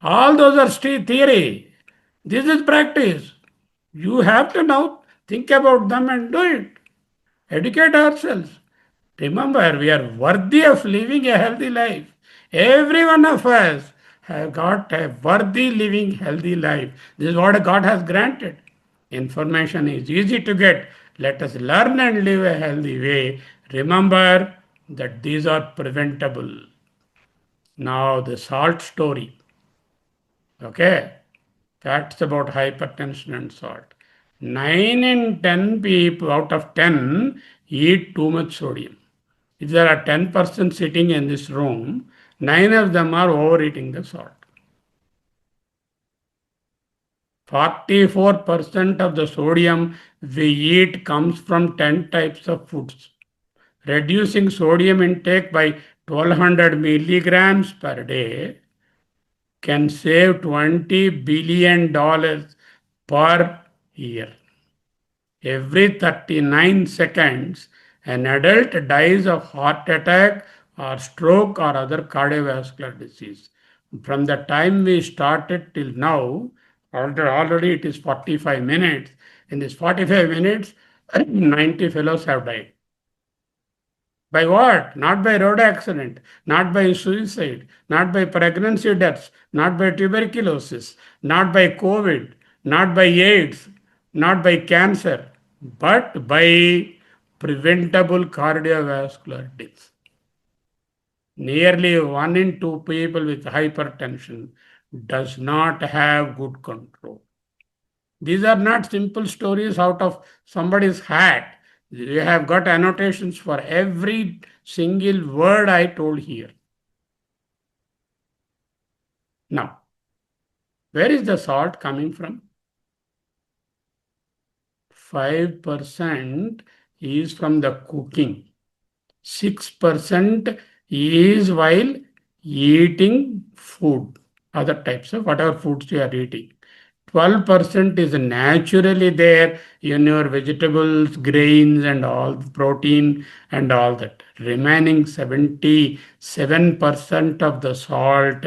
Speaker 3: all those are still theory. This is practice. You have to now think about them and do it. Educate ourselves. Remember, we are worthy of living a healthy life. Every one of us have got a worthy living healthy life. This is what God has granted. Information is easy to get. Let us learn and live a healthy way. Remember that these are preventable. Now, the salt story. Okay? Facts about hypertension and salt. 9 in 10 people out of 10 eat too much sodium. If there are 10% sitting in this room, 9 of them are overeating the salt. 44% of the sodium we eat comes from 10 types of foods. Reducing sodium intake by 1200 milligrams per day can save $20 billion per year. Every 39 seconds, an adult dies of heart attack or stroke or other cardiovascular disease. From the time we started till now, already it is 45 minutes. In this 45 minutes, 90 fellows have died. By what? Not by road accident, not by suicide, not by pregnancy deaths, not by tuberculosis, not by COVID, not by AIDS, not by cancer, but by preventable cardiovascular deaths. Nearly 1 in 2 people with hypertension does not have good control. These are not simple stories out of somebody's hat. You have got annotations for every single word I told here. Now, where is the salt coming from? 5% is from the cooking. 6% is while eating food, other types of whatever foods you are eating. 12% is naturally there in your vegetables, grains, and all protein and all that. Remaining 77% of the salt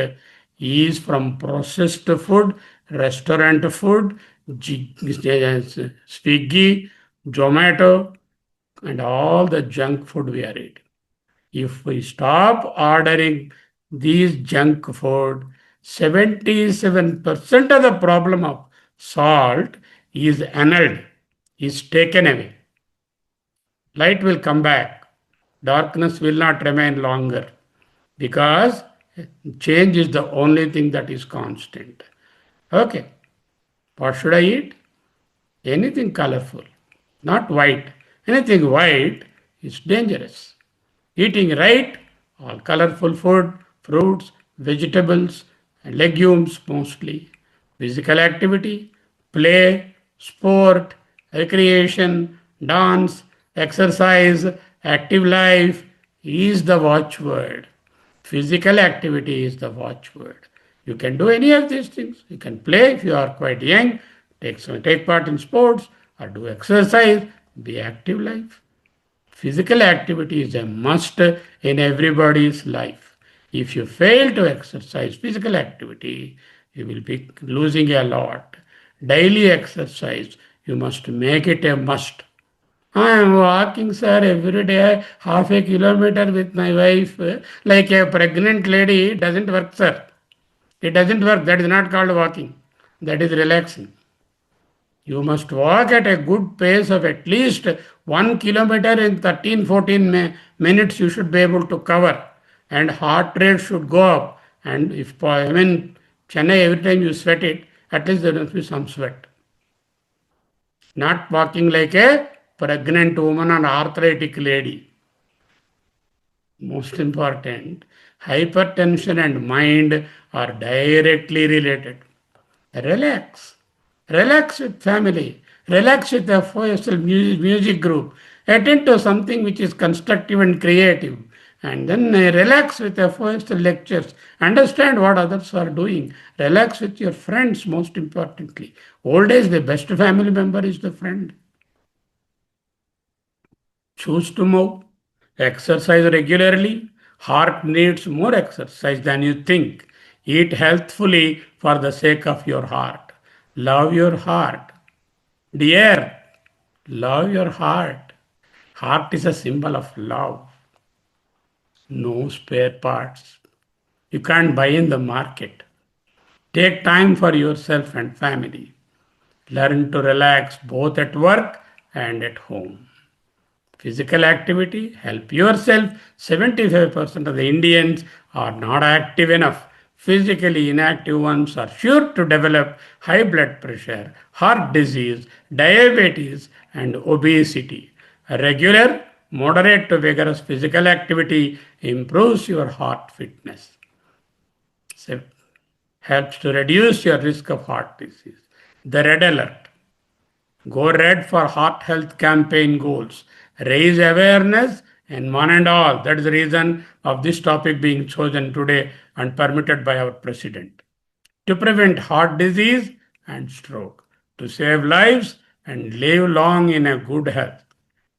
Speaker 3: is from processed food, restaurant food, Swiggy, Zomato, and all the junk food we are eating. If we stop ordering these junk food, 77% of the problem of salt is annulled, is taken away. Light will come back. Darkness will not remain longer because change is the only thing that is constant. Okay. What should I eat? Anything colorful, not white. Anything white is dangerous. Eating right, all colorful food, fruits, vegetables, and legumes mostly. Physical activity, play, sport, recreation, dance, exercise, active life is the watchword. Physical activity is the watchword. You can do any of these things. You can play if you are quite young, take part in sports or do exercise, be active life. Physical activity is a must in everybody's life. If you fail to exercise physical activity, you will be losing a lot. Daily exercise, you must make it a must. I am walking, sir, every day, half a kilometer with my wife, like a pregnant lady. It doesn't work, sir. It doesn't work. That is not called walking. That is relaxing. You must walk at a good pace of at least 1 kilometer in 13-14 minutes you should be able to cover. And heart rate should go up. And if, Chennai, every time you sweat it, at least there must be some sweat. Not walking like a pregnant woman or arthritic lady. Most important, hypertension and mind are directly related. Relax. Relax with family. Relax with the FOSWL music group. Attend to something which is constructive and creative. And then relax with the FOSWL lectures. Understand what others are doing. Relax with your friends, most importantly. Old age, the best family member is the friend. Choose to move. Exercise regularly. Heart needs more exercise than you think. Eat healthfully for the sake of your heart. Love your heart. Dear, love your heart. Heart is a symbol of love. No spare parts. You can't buy in the market. Take time for yourself and family. Learn to relax both at work and at home. Physical activity, help yourself. 75% of the Indians are not active enough. Physically inactive ones are sure to develop high blood pressure, heart disease, diabetes, and obesity. A regular, moderate to vigorous physical activity improves your heart fitness. So, helps to reduce your risk of heart disease. The red alert. Go red for heart health campaign goals. Raise awareness and one and all. That is the reason of this topic being chosen today and permitted by our president. To prevent heart disease and stroke, to save lives and live long in a good health,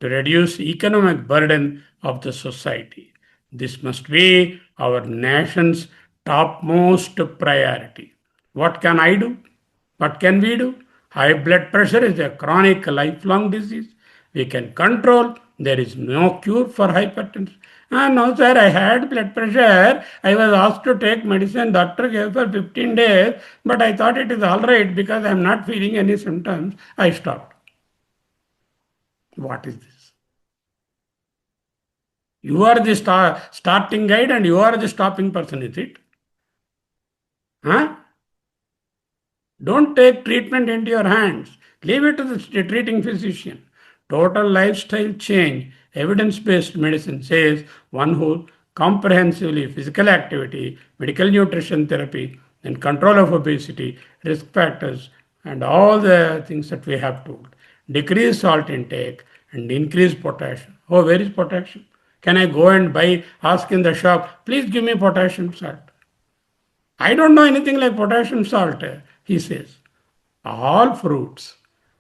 Speaker 3: to reduce economic burden of the society. This must be our nation's topmost priority. What can I do? What can we do? High blood pressure is a chronic lifelong disease. We can control. There is no cure for hypertension. No, sir, I had blood pressure. I was asked to take medicine. Doctor gave for 15 days, but I thought it is all right because I am not feeling any symptoms. I stopped. What is this? You are the starting guide and you are the stopping person, is it? Huh? Don't take treatment into your hands. Leave it to the treating physician. Total lifestyle change, evidence-based medicine says one who comprehensively physical activity, medical nutrition therapy, and control of obesity, risk factors, and all the things that we have told. Decrease salt intake and increase potassium. Oh, where is potassium? Can I go and ask in the shop, please give me potassium salt? I don't know anything like potassium salt, he says. All fruits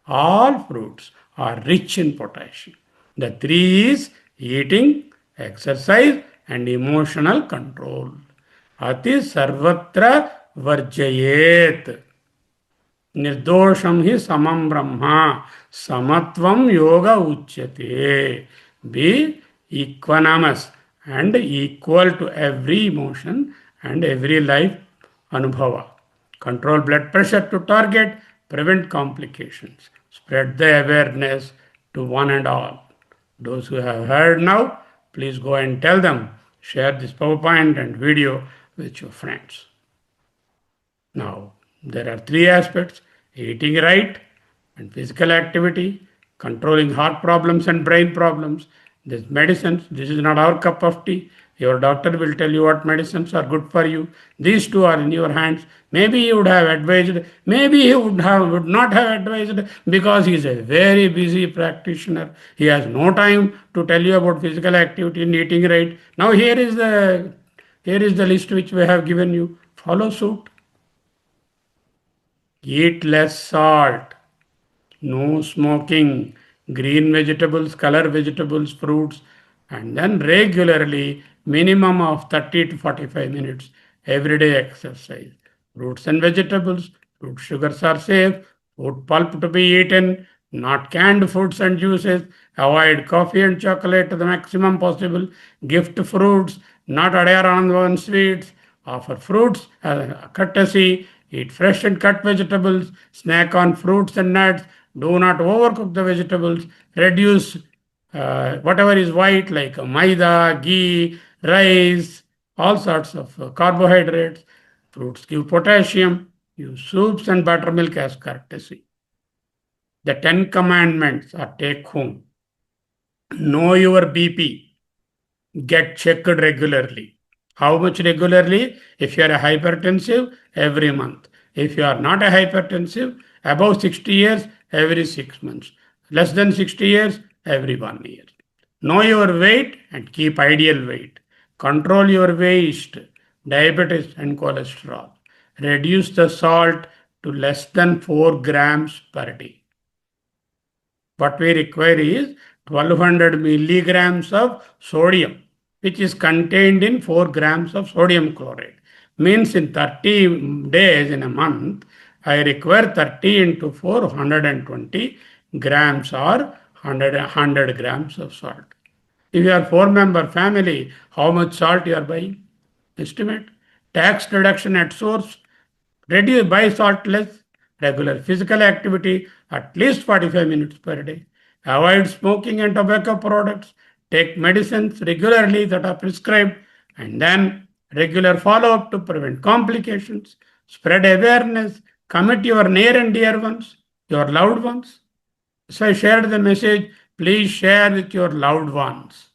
Speaker 3: are rich in potassium. The three is eating, exercise, and emotional control. Ati sarvatra varjayet. Nirdosam hi samam brahma. Samatvam yoga uchyate. Be equanimous and equal to every emotion and every life anubhava. Control blood pressure to target, prevent complications. Spread the awareness to one and all. Those who have heard now, please go and tell them. Share this PowerPoint and video with your friends. Now, there are three aspects: eating right and physical activity, controlling heart problems and brain problems. This medicines, this is not our cup of tea. Your doctor will tell you what medicines are good for you. These two are in your hands. Maybe he would have advised, maybe he would not have advised because he is a very busy practitioner. He has no time to tell you about physical activity and eating right. Now here is the list which we have given you. Follow suit. Eat less salt. No smoking, green vegetables, color vegetables, fruits, and then regularly minimum of 30 to 45 minutes everyday exercise. Fruits and vegetables, fruit sugars are safe, fruit pulp to be eaten, not canned foods and juices. Avoid coffee and chocolate to the maximum possible. Gift fruits, not adhere on one sweets. Offer fruits as a courtesy. Eat fresh and cut vegetables. Snack on fruits and nuts. Do not overcook the vegetables. Reduce whatever is white like maida, ghee, rice, all sorts of carbohydrates. Fruits give potassium. Use soups and buttermilk as courtesy. The 10 commandments are take home. Know your BP. Get checked regularly. How much regularly? If you are a hypertensive, every month. If you are not a hypertensive, Above 60 years, every 6 months. Less than 60 years, every 1 year. Know your weight and keep ideal weight. Control your waist, diabetes and cholesterol. Reduce the salt to less than 4 grams per day. What we require is 1200 milligrams of sodium, which is contained in 4 grams of sodium chloride. Means in 30 days in a month, I require 30 into 4, 120 grams or 100 grams of salt. If you are 4-member family, how much salt you are buying? Estimate. Tax deduction at source. Reduce, buy salt less. Regular physical activity at least 45 minutes per day. Avoid smoking and tobacco products. Take medicines regularly that are prescribed, and then regular follow-up to prevent complications. Spread awareness. Commit your near and dear ones, your loved ones. So I shared the message. Please share with your loved ones,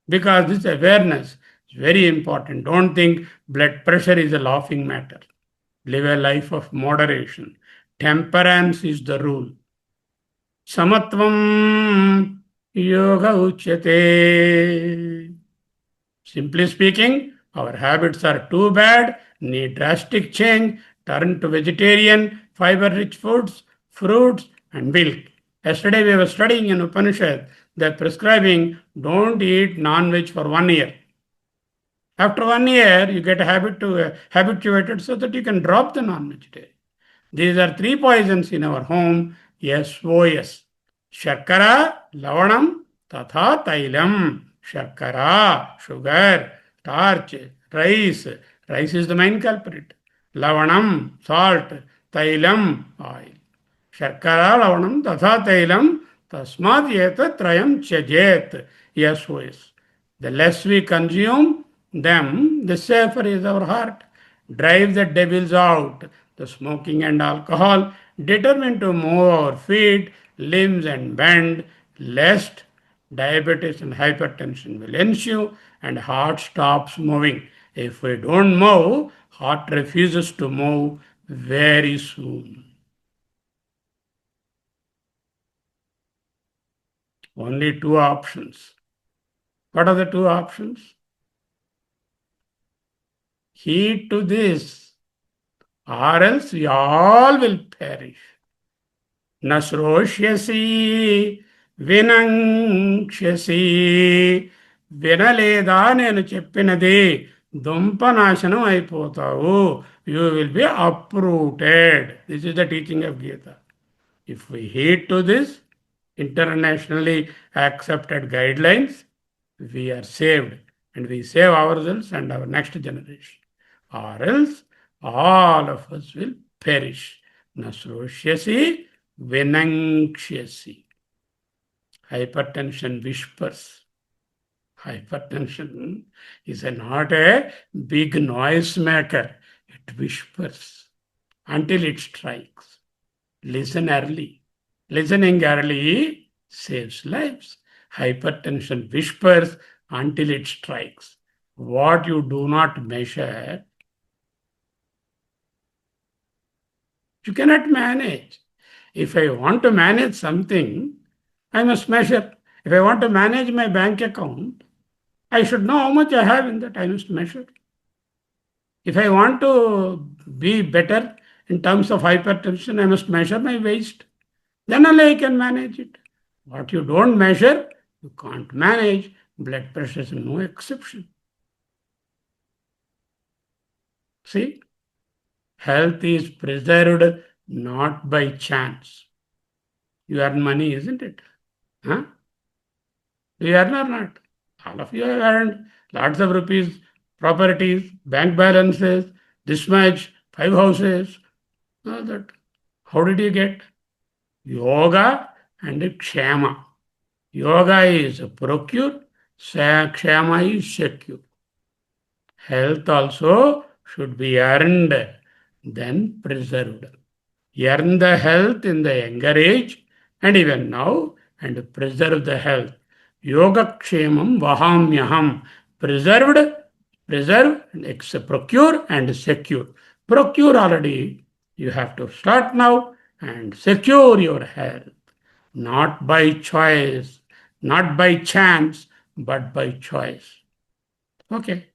Speaker 3: because this awareness is very important. Don't think blood pressure is a laughing matter. Live a life of moderation. Temperance is the rule. Samatvam yoga uchyate. Simply speaking, our habits are too bad, need drastic change, turn to vegetarian, fiber-rich foods, fruits, and milk. Yesterday we were studying in Upanishad, they're prescribing don't eat non-veg for 1 year. After 1 year, you get habituated so that you can drop the non-vegetarian. These are 3 poisons in our home. SOS. Shakara, Lavanam, Tatha Tailam. Shakara, sugar, starch, rice. Rice is the main culprit. Lavanam, salt. Tailam, oil. Shakara, Lavanam, Tatha Tailam. Tasmad yeta trayam chajet. SOS. The less we consume them, the safer is our heart. Drive the devils out. The smoking and alcohol, determined to move our feet, limbs, and bend, lest diabetes and hypertension will ensue and heart stops moving. If we don't move, heart refuses to move very soon. Only 2 options. What are the 2 options? Heed to this, or else we all will perish. Nasroshyasi vinankshyasi. వినలేదా నేను చెప్పినది, దుంపనాశనం అయిపోతావు. You will be uprooted. This is the teaching of Gita. If we heed to this internationally accepted guidelines, we are saved, and we save ourselves and our next generation. Or else all of us will perish. Nasroshyasi vinankshyasi. Hypertension whispers. Hypertension is not a big noise maker. It whispers until it strikes. Listen early. Listening early saves lives. Hypertension whispers until it strikes. What you do not measure, you cannot manage. If I want to manage something, I must measure. If I want to manage my bank account, I should know how much I have in that. I must measure. If I want to be better in terms of hypertension, I must measure my waist. Then only I can manage it. What you don't measure, you can't manage. Blood pressure is no exception. See? Health is preserved not by chance. You earn money, isn't it? Huh? Do you earn or not? All of you have earned lots of rupees, properties, bank balances, this much, 5 houses, all that. How did you get? Yoga and Kshama. Yoga is procure, Kshama is secure. Health also should be earned, then preserved. Earn the health in the younger age and even now, and preserve the health. Yoga kshemam vahamyaham. Preserved, preserve, procure and secure. Procure already. You have to start now. and secure your health, not by choice, not by chance, but by choice. Okay.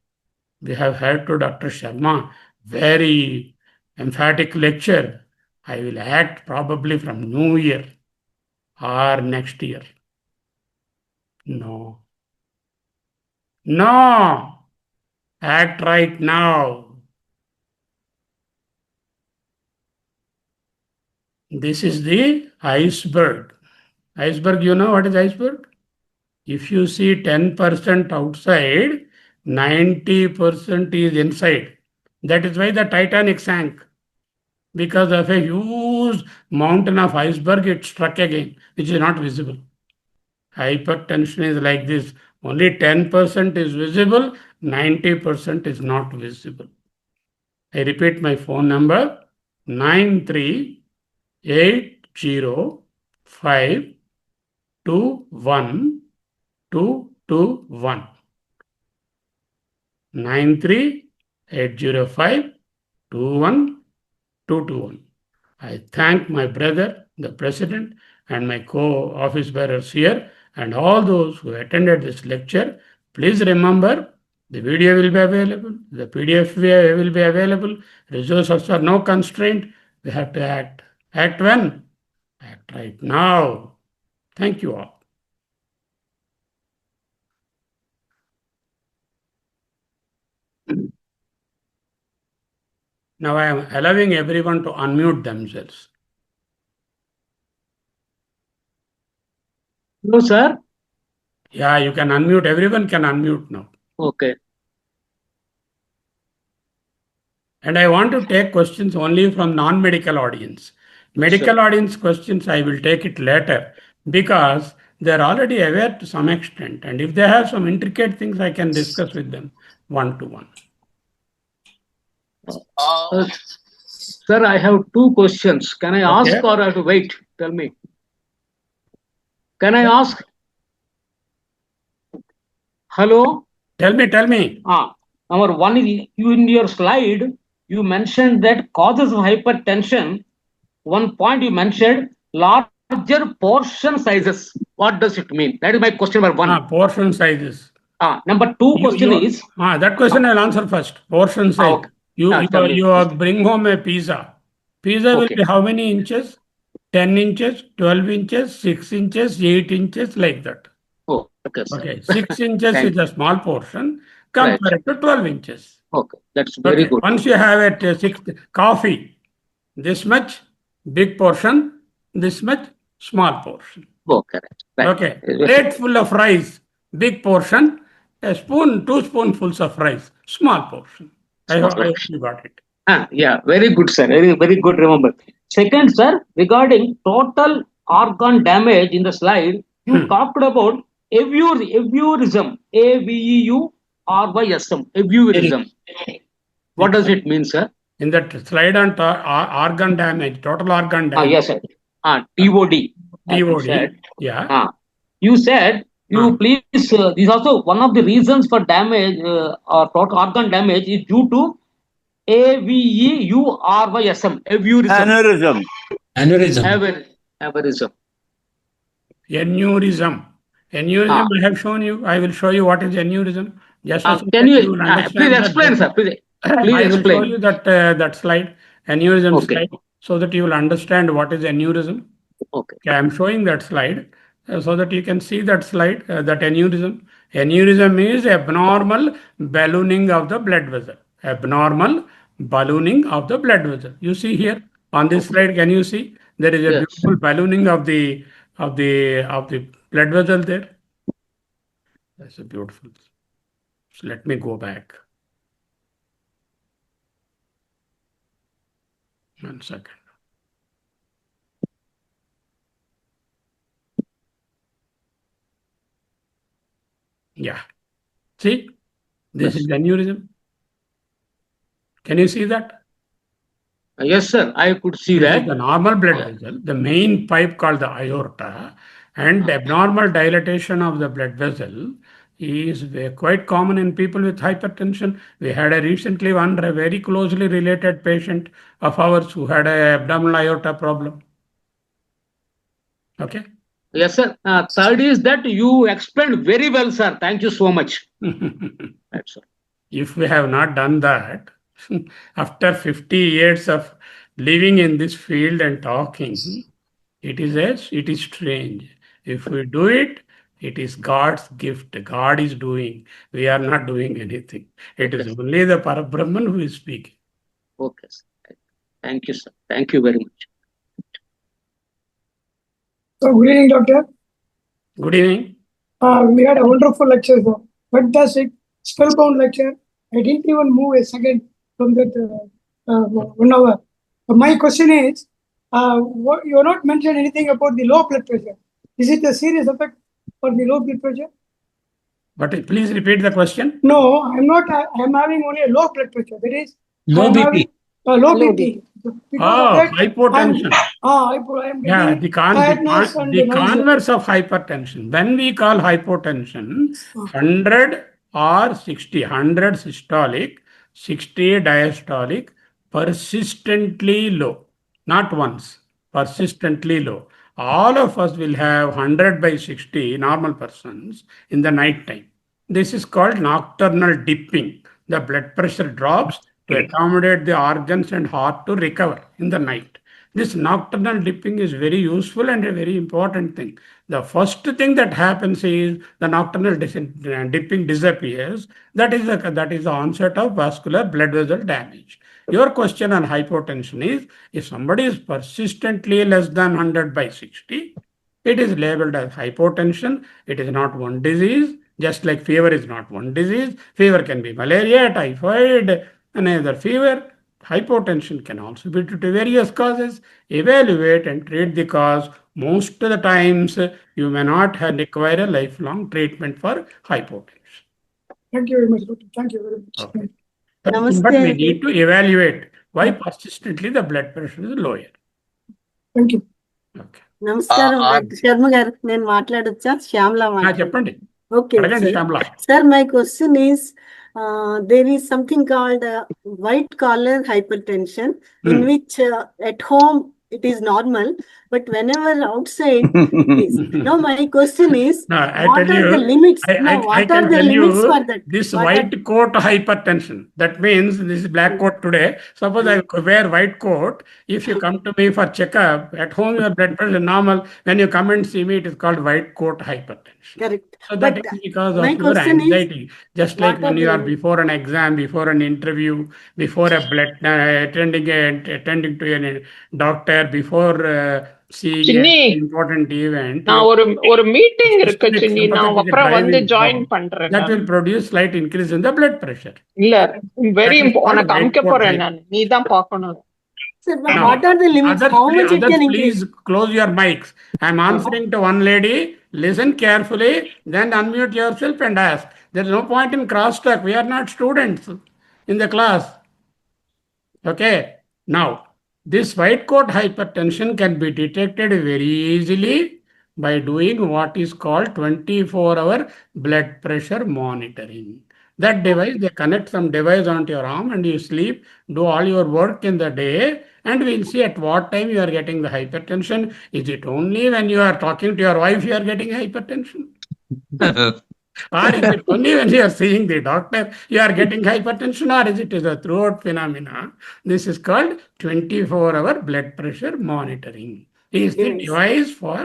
Speaker 3: We have heard to Dr. Sharma very emphatic lecture. I will act probably from New Year or next year. No. No. Act right now. This is the iceberg. Iceberg, you know what is iceberg? If you see 10% outside, 90% is inside. That is why the Titanic sank. Because of a huge mountain of iceberg, it struck again, which is not visible. Hypertension is like this. Only 10% is visible, 90% is not visible. I repeat my phone number 9380521221. 9380521221. I thank my brother, the president, and my co-office bearers here, and all those who attended this lecture. Please remember, the video will be available, the PDF will be available, resources are no constraint. We have to act. Act when? Act right now. Thank you all. Now I am allowing everyone to unmute themselves.
Speaker 4: No, sir.
Speaker 3: Yeah, you can unmute. Everyone can unmute now.
Speaker 4: Okay.
Speaker 3: And I want to take questions only from non-medical audience. Medical audience questions, I will take it later because they're already aware to some extent. And if they have some intricate things, I can discuss with them one-to-one.
Speaker 4: Sir, I have two questions. Can I ask or I have to wait? Tell me. Can I ask? Hello?
Speaker 3: Tell me.
Speaker 4: Number one is you in your slide, you mentioned that causes of hypertension. One point you mentioned larger portion sizes. What does it mean? That is my question number one.
Speaker 3: Portion sizes.
Speaker 4: Number two question is.
Speaker 3: That question I'll answer first. Portion size.
Speaker 4: Okay.
Speaker 3: You bring home a pizza. Pizza will be how many inches? 10 inches, 12 inches, 6 inches, 8 inches, like that.
Speaker 4: Oh, okay, sir.
Speaker 3: Okay, 6 inches is a small portion compared to 12 inches.
Speaker 4: Okay, that's very good.
Speaker 3: Once you have it, coffee, this much big portion, this much small portion.
Speaker 4: Okay. Right.
Speaker 3: Okay, plate full of rice, big portion, a spoon, 2 spoonfuls of rice, small portion. I hope you got it.
Speaker 4: Yeah, very good, sir. Very good, remember. Second, sir, regarding total organ damage in the slide, you talked about avurism, AVEURYSM, avurism. What does it mean, sir?
Speaker 3: In that slide on organ damage, total organ damage.
Speaker 4: Yes, sir. TOD.
Speaker 3: TOD. Yeah.
Speaker 4: You said, please, this is also one of the reasons for damage or total organ damage is due to AVEURYSM, avurism. Aneurysm.
Speaker 3: Aneurysm. Aneurysm I have shown you. I will show you what is aneurysm. Just
Speaker 4: can you please explain, sir? Please
Speaker 3: I will show you that slide, aneurysm slide, so that you will understand what is aneurysm.
Speaker 4: Okay.
Speaker 3: I am showing that slide so that you can see that slide, that aneurysm. Aneurysm is abnormal ballooning of the blood vessel. Abnormal ballooning of the blood vessel. You see here on this slide, can you see there is a beautiful ballooning of the blood vessel there? That's a beautiful. So let me go back. 1 second. Yeah. See, this is aneurysm. Can you see that?
Speaker 4: Yes, sir. I could see that.
Speaker 3: The normal blood vessel, the main pipe called the aorta, and abnormal dilatation of the blood vessel is quite common in people with hypertension. We had recently one very closely related patient of ours who had an abdominal aorta problem. Okay.
Speaker 4: Yes, sir. Third is that you explained very well, sir. Thank you so much. Right, sir.
Speaker 3: If we have not done that, after 50 years of living in this field and talking, it is strange. If we do it, it is God's gift. God is doing. We are not doing anything. It is only the Parabrahman who is speaking.
Speaker 4: Okay, sir. Thank you, sir. Thank you very much.
Speaker 5: So, good evening, doctor.
Speaker 3: Good evening.
Speaker 5: We had a wonderful lecture, sir. Fantastic, spellbound lecture. I didn't even move a second from that 1 hour. My question is, you have not mentioned anything about the low blood pressure. Is it a serious effect for the low blood pressure?
Speaker 3: But please repeat the question.
Speaker 5: No, I'm not. I'm having only a low blood pressure. That is,
Speaker 2: Low BP.
Speaker 5: Low BP. Because of that,
Speaker 3: hypotension.
Speaker 5: I'm
Speaker 3: Yeah,
Speaker 5: getting
Speaker 3: the converse of hypertension. When we call hypotension, 100 or 60, 100 systolic, 60 diastolic, persistently low. Not once, persistently low. All of us will have 100 by 60 normal persons in the night time. This is called nocturnal dipping. The blood pressure drops to accommodate the organs and heart to recover in the night. This nocturnal dipping is very useful and a very important thing. The first thing that happens is the nocturnal dipping disappears. That is the onset of vascular blood vessel damage. Your question on hypotension is, if somebody is persistently less than 100 by 60, it is labeled as hypotension. It is not one disease. Just like fever is not one disease. Fever can be malaria, typhoid, another fever. Hypotension can also be due to various causes. Evaluate and treat the cause. Most of the times, you may not require a lifelong treatment for hypotension.
Speaker 5: Thank you very much, doctor. Thank you very much.
Speaker 3: Okay. But we need to evaluate why persistently the blood pressure is lower.
Speaker 5: Thank you.
Speaker 3: Okay.
Speaker 6: నమస్కారం doctor Sharma గారు, నేను మాట్లాడొచ్చా? శ్యామలా
Speaker 3: చెప్పండి.
Speaker 6: Okay sir, my question is there is something called white collar hypertension in which at home it is normal, but whenever outside it is. Now my question is, what are the limits? What are the limits for that?
Speaker 3: This white coat hypertension, that means this is black coat today. Suppose I wear white coat. If you come to me for checkup, at home your blood pressure is normal. When you come and see me, it is called white coat hypertension.
Speaker 6: Correct.
Speaker 3: So that is because of your anxiety. Just like when you are before an exam, before an interview, before a blood attending to a doctor, before seeing an important event.
Speaker 7: நான் ஒரு meeting இருக்கு சின்னி, நான் அப்புறம் வந்து join பண்றேன்.
Speaker 3: That will produce slight increase in the blood pressure.
Speaker 7: இல்ல, very உனக்கு அமுக்க போறேன் நான், நீ தான் பார்க்கணும்.
Speaker 6: Sir, but what are the limits? How much it can increase?
Speaker 3: Please close your mics. I am answering to one lady. Listen carefully, then unmute yourself and ask. There is no point in cross-talk. We are not students in the class. Okay. Now, this white coat hypertension can be detected very easily by doing what is called 24-hour blood pressure monitoring. That device, they connect some device onto your arm and you sleep, do all your work in the day, and we'll see at what time you are getting the hypertension. Is it only when you are talking to your wife you are getting hypertension? Or is it only when you are seeing the doctor you are getting hypertension, or is it a throughout phenomena? This is called 24-hour blood pressure monitoring. It is the device for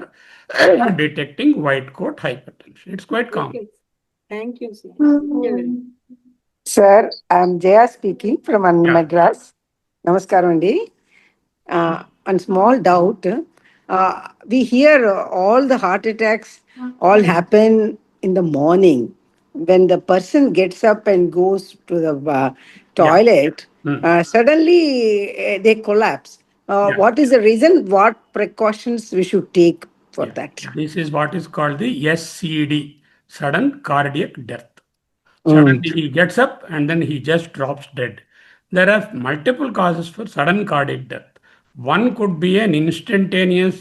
Speaker 3: detecting white coat hypertension. It's quite common.
Speaker 6: Thank you, sir.
Speaker 8: Sir, I'm Jaya speaking from Madras. Namaskaram andi. One small doubt. We hear all the heart attacks all happen in the morning when the person gets up and goes to the toilet. Suddenly they collapse. What is the reason? What precautions we should take for that?
Speaker 3: This is what is called the SCD, sudden cardiac death. Suddenly he gets up and then he just drops dead. There are multiple causes for sudden cardiac death. One could be an instantaneous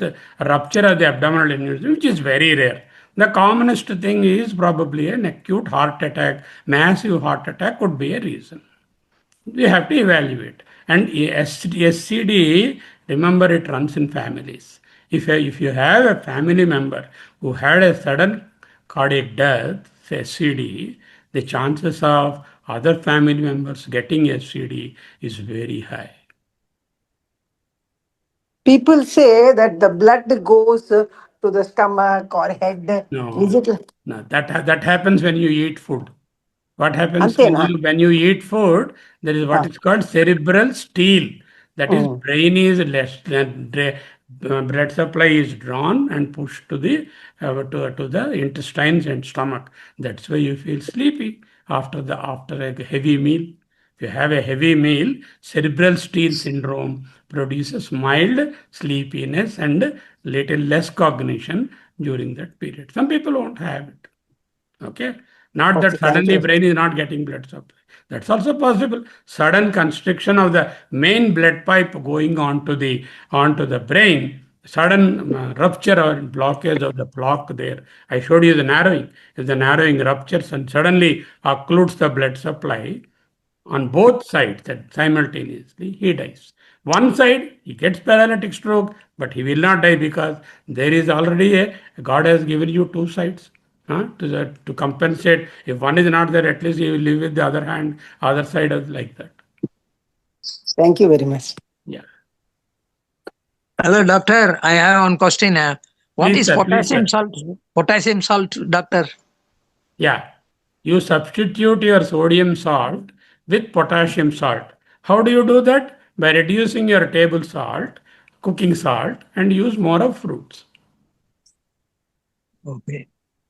Speaker 3: rupture of the abdominal immune system, which is very rare. The commonest thing is probably an acute heart attack. Massive heart attack could be a reason. We have to evaluate. And SCD, remember, it runs in families. If you have a family member who had a sudden cardiac death, say CD, the chances of other family members getting SCD is very high.
Speaker 8: People say that the blood goes to the stomach or head.
Speaker 3: No,
Speaker 8: Is it like
Speaker 3: no, that happens when you eat food. What happens
Speaker 8: Antena?
Speaker 3: when you eat food? There is what is called cerebral steal. That is, brain is less, blood supply is drawn and pushed to the intestines and stomach. That's why you feel sleepy after a heavy meal. If you have a heavy meal, cerebral steal syndrome produces mild sleepiness and little less cognition during that period. Some people won't have it. Okay. Not that suddenly brain is not getting blood supply. That's also possible. Sudden constriction of the main blood pipe going onto the brain, sudden rupture or blockage of the plaque there. I showed you the narrowing. If the narrowing ruptures and suddenly occludes the blood supply on both sides that simultaneously, he dies. One side, he gets paralytic stroke, but he will not die because there is already God has given you two sides. To compensate. If one is not there, at least you will live with the other hand, other side of like that.
Speaker 8: Thank you very much.
Speaker 3: Yeah.
Speaker 9: Hello, doctor. I have one question. What
Speaker 3: Please,
Speaker 9: is
Speaker 3: sir,
Speaker 9: potassium salt? Potassium salt, doctor.
Speaker 3: Yeah. You substitute your sodium salt with potassium salt. How do you do that? By reducing your table salt, cooking salt, and use more of fruits.
Speaker 9: Okay.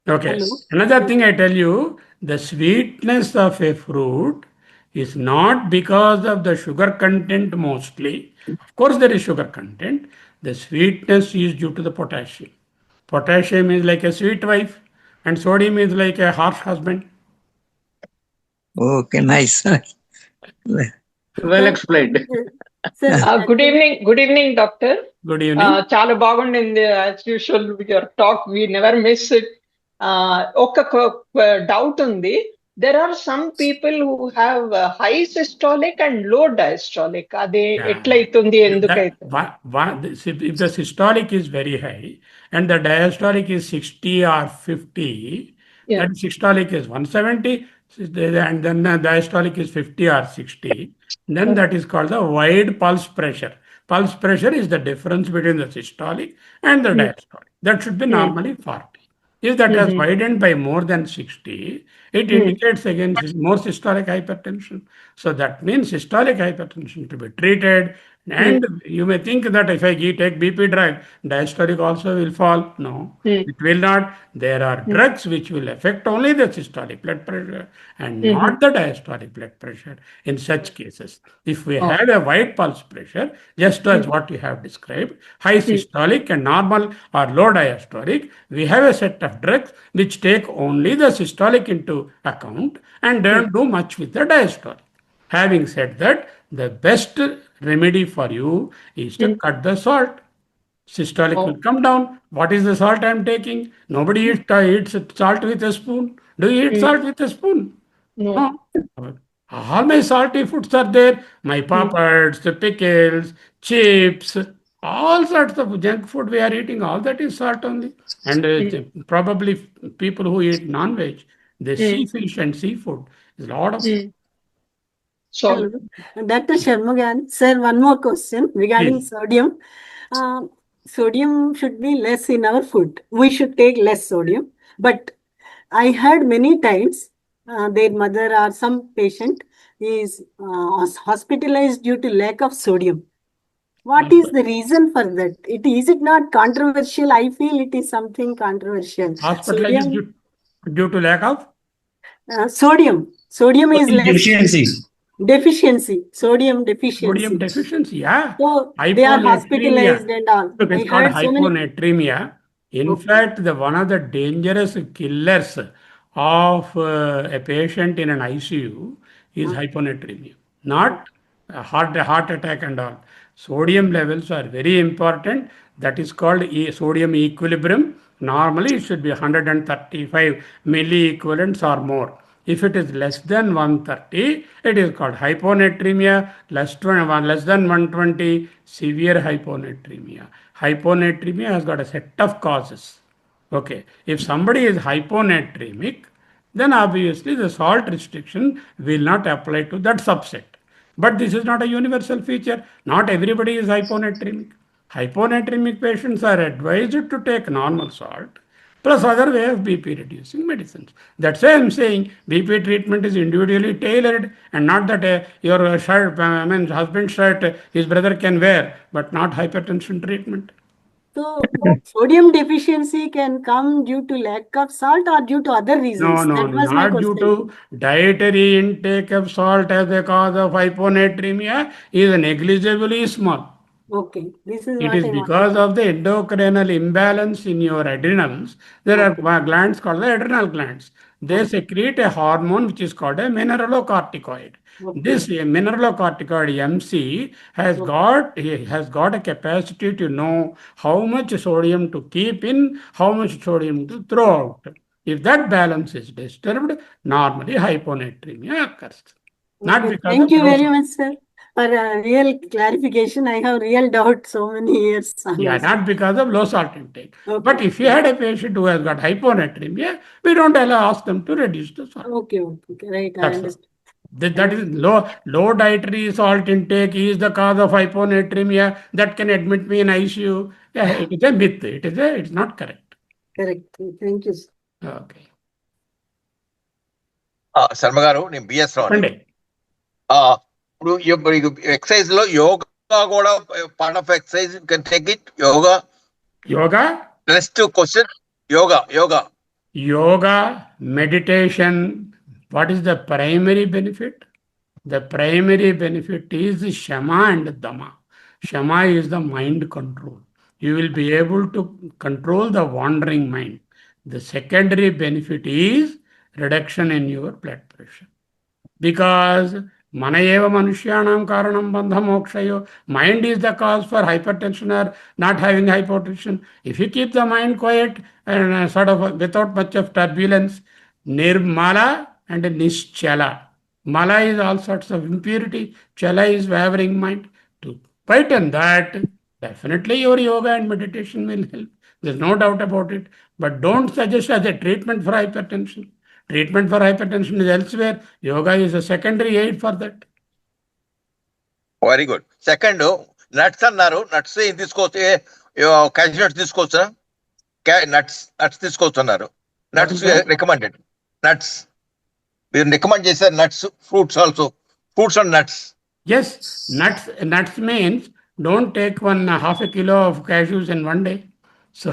Speaker 3: Okay. Another thing I tell you, the sweetness of a fruit is not because of the sugar content mostly. Of course, there is sugar content. The sweetness is due to the potassium. Potassium is like a sweet wife, and sodium is like a harsh husband.
Speaker 9: Okay, nice.
Speaker 4: Well explained.
Speaker 7: Good evening, doctor.
Speaker 3: Good evening.
Speaker 7: చాలా బాగుండింది as usual your talk. We never miss it. ఒక doubt ఉంది. There are some people who have high systolic and low diastolic. అది ఎట్లయితుంది ఎందుకైతుంది?
Speaker 3: If the systolic is very high and the diastolic is 60 or 50, then systolic is 170 and then the diastolic is 50 or 60, then that is called the wide pulse pressure. Pulse pressure is the difference between the systolic and the diastolic. That should be normally 40. If that has widened by more than 60, it indicates again more systolic hypertension. So that means systolic hypertension to be treated. And you may think that if I take BP drug, diastolic also will fall. No, it will not. There are drugs which will affect only the systolic blood pressure and not the diastolic blood pressure in such cases. If we have a wide pulse pressure, just as what you have described, high systolic and normal or low diastolic, we have a set of drugs which take only the systolic into account and don't do much with the diastolic. Having said that, the best remedy for you is to cut the salt. Systolic will come down. What is the salt I am taking? Nobody eats salt with a spoon. Do you eat salt with a spoon?
Speaker 7: No.
Speaker 3: All my salty foods are there. My papads, the pickles, chips, all sorts of junk food we are eating. All that is salt only. And probably people who eat non-veg, they see fish and seafood. There's a lot of
Speaker 6: Hello. Dr. Sharmagan, sir, one more question regarding sodium. Sodium should be less in our food. We should take less sodium. But I heard many times their mother or some patient is hospitalized due to lack of sodium. What is the reason for that? Is it not controversial? I feel it is something controversial.
Speaker 3: Hospitalized due to lack of?
Speaker 6: Sodium. Sodium is less. Sodium deficiency.
Speaker 3: Sodium deficiency, yeah.
Speaker 6: So they are hospitalized and all.
Speaker 3: Look, it's called hyponatremia. In fact, one of the dangerous killers of a patient in an ICU is hyponatremia, not heart attack and all. Sodium levels are very important. That is called sodium equilibrium. Normally, it should be 135 milliequivalents or more. If it is less than 130, it is called hyponatremia. Less than 120, severe hyponatremia. hyponatremia has got a set of causes. Okay, if somebody is hyponatremic, then obviously the salt restriction will not apply to that subset. But this is not a universal feature. Not everybody is hyponatremic. Hyponatremic patients are advised to take normal salt plus other way of BP reducing medicines. That's why I'm saying BP treatment is individually tailored and not that your shirt, husband's shirt, his brother can wear, but not hypertension treatment.
Speaker 6: So sodium deficiency can come due to lack of salt or due to other reasons?
Speaker 3: No,
Speaker 6: That was my
Speaker 3: not due
Speaker 6: question.
Speaker 3: to dietary intake of salt as a cause of hyponatremia is negligibly small.
Speaker 6: Okay, this is
Speaker 3: It
Speaker 6: what
Speaker 3: is
Speaker 6: I
Speaker 3: because
Speaker 6: wanted.
Speaker 3: of the endocrinal imbalance in your adrenals. There
Speaker 6: Okay.
Speaker 3: are glands called the adrenal glands. They
Speaker 6: Okay.
Speaker 3: secrete a hormone which is called a mineralocorticoid.
Speaker 6: Okay.
Speaker 3: This mineralocorticoid MC has got a capacity to know how much sodium to keep in, how much sodium to throw out. If that balance is disturbed, normally hyponatremia occurs. Not
Speaker 6: Okay.
Speaker 3: because
Speaker 6: Thank
Speaker 3: of
Speaker 6: you
Speaker 3: low
Speaker 6: very
Speaker 3: salt.
Speaker 6: much, sir, for a real clarification. I have real doubt so many years.
Speaker 3: Yeah, not because of low salt intake.
Speaker 6: Okay.
Speaker 3: But if you had a patient who has got hyponatremia, we don't ask them to reduce the salt.
Speaker 6: Okay, right. I
Speaker 3: That's
Speaker 6: understand.
Speaker 3: that is low dietary salt intake is the cause of hyponatremia that can admit me in ICU. Yeah, it is a myth. It's not correct.
Speaker 6: Correct. Thank you, sir.
Speaker 3: Okay.
Speaker 10: Sharma గారు నేను BS రావు. ఇప్పుడు exercise లో యోగా కూడా part of exercise can take it yoga. Next question
Speaker 3: yoga meditation. What is the primary benefit? The primary benefit is Shama and Dama. Shama is the mind control. You will be able to control the wandering mind. The secondary benefit is reduction in your blood pressure. Because mana eva manusyanam karanam bandha mokshayo. Mind is the cause for hypertension or not having hypertension. If you keep the mind quiet and sort of without much of turbulence, nirmala and nischala. Mala is all sorts of impurity. Chala is wavering mind. To tighten that, definitely your yoga and meditation will help. There's no doubt about it. But don't suggest as a treatment for hypertension. Treatment for hypertension is elsewhere. Yoga is a secondary aid for that.
Speaker 10: Very good. Second, nuts అన్నారు. Nuts ఏం తీసుకోవచ్చు? Cashew nuts తీసుకోవచ్చా? Nuts తీసుకోవచ్చు అన్నారు. Nuts recommended. Nuts మీరు recommend చేశారు. Nuts, fruits also. Fruits and nuts.
Speaker 3: Yes, nuts means don't take half a kilo of cashews in one day. So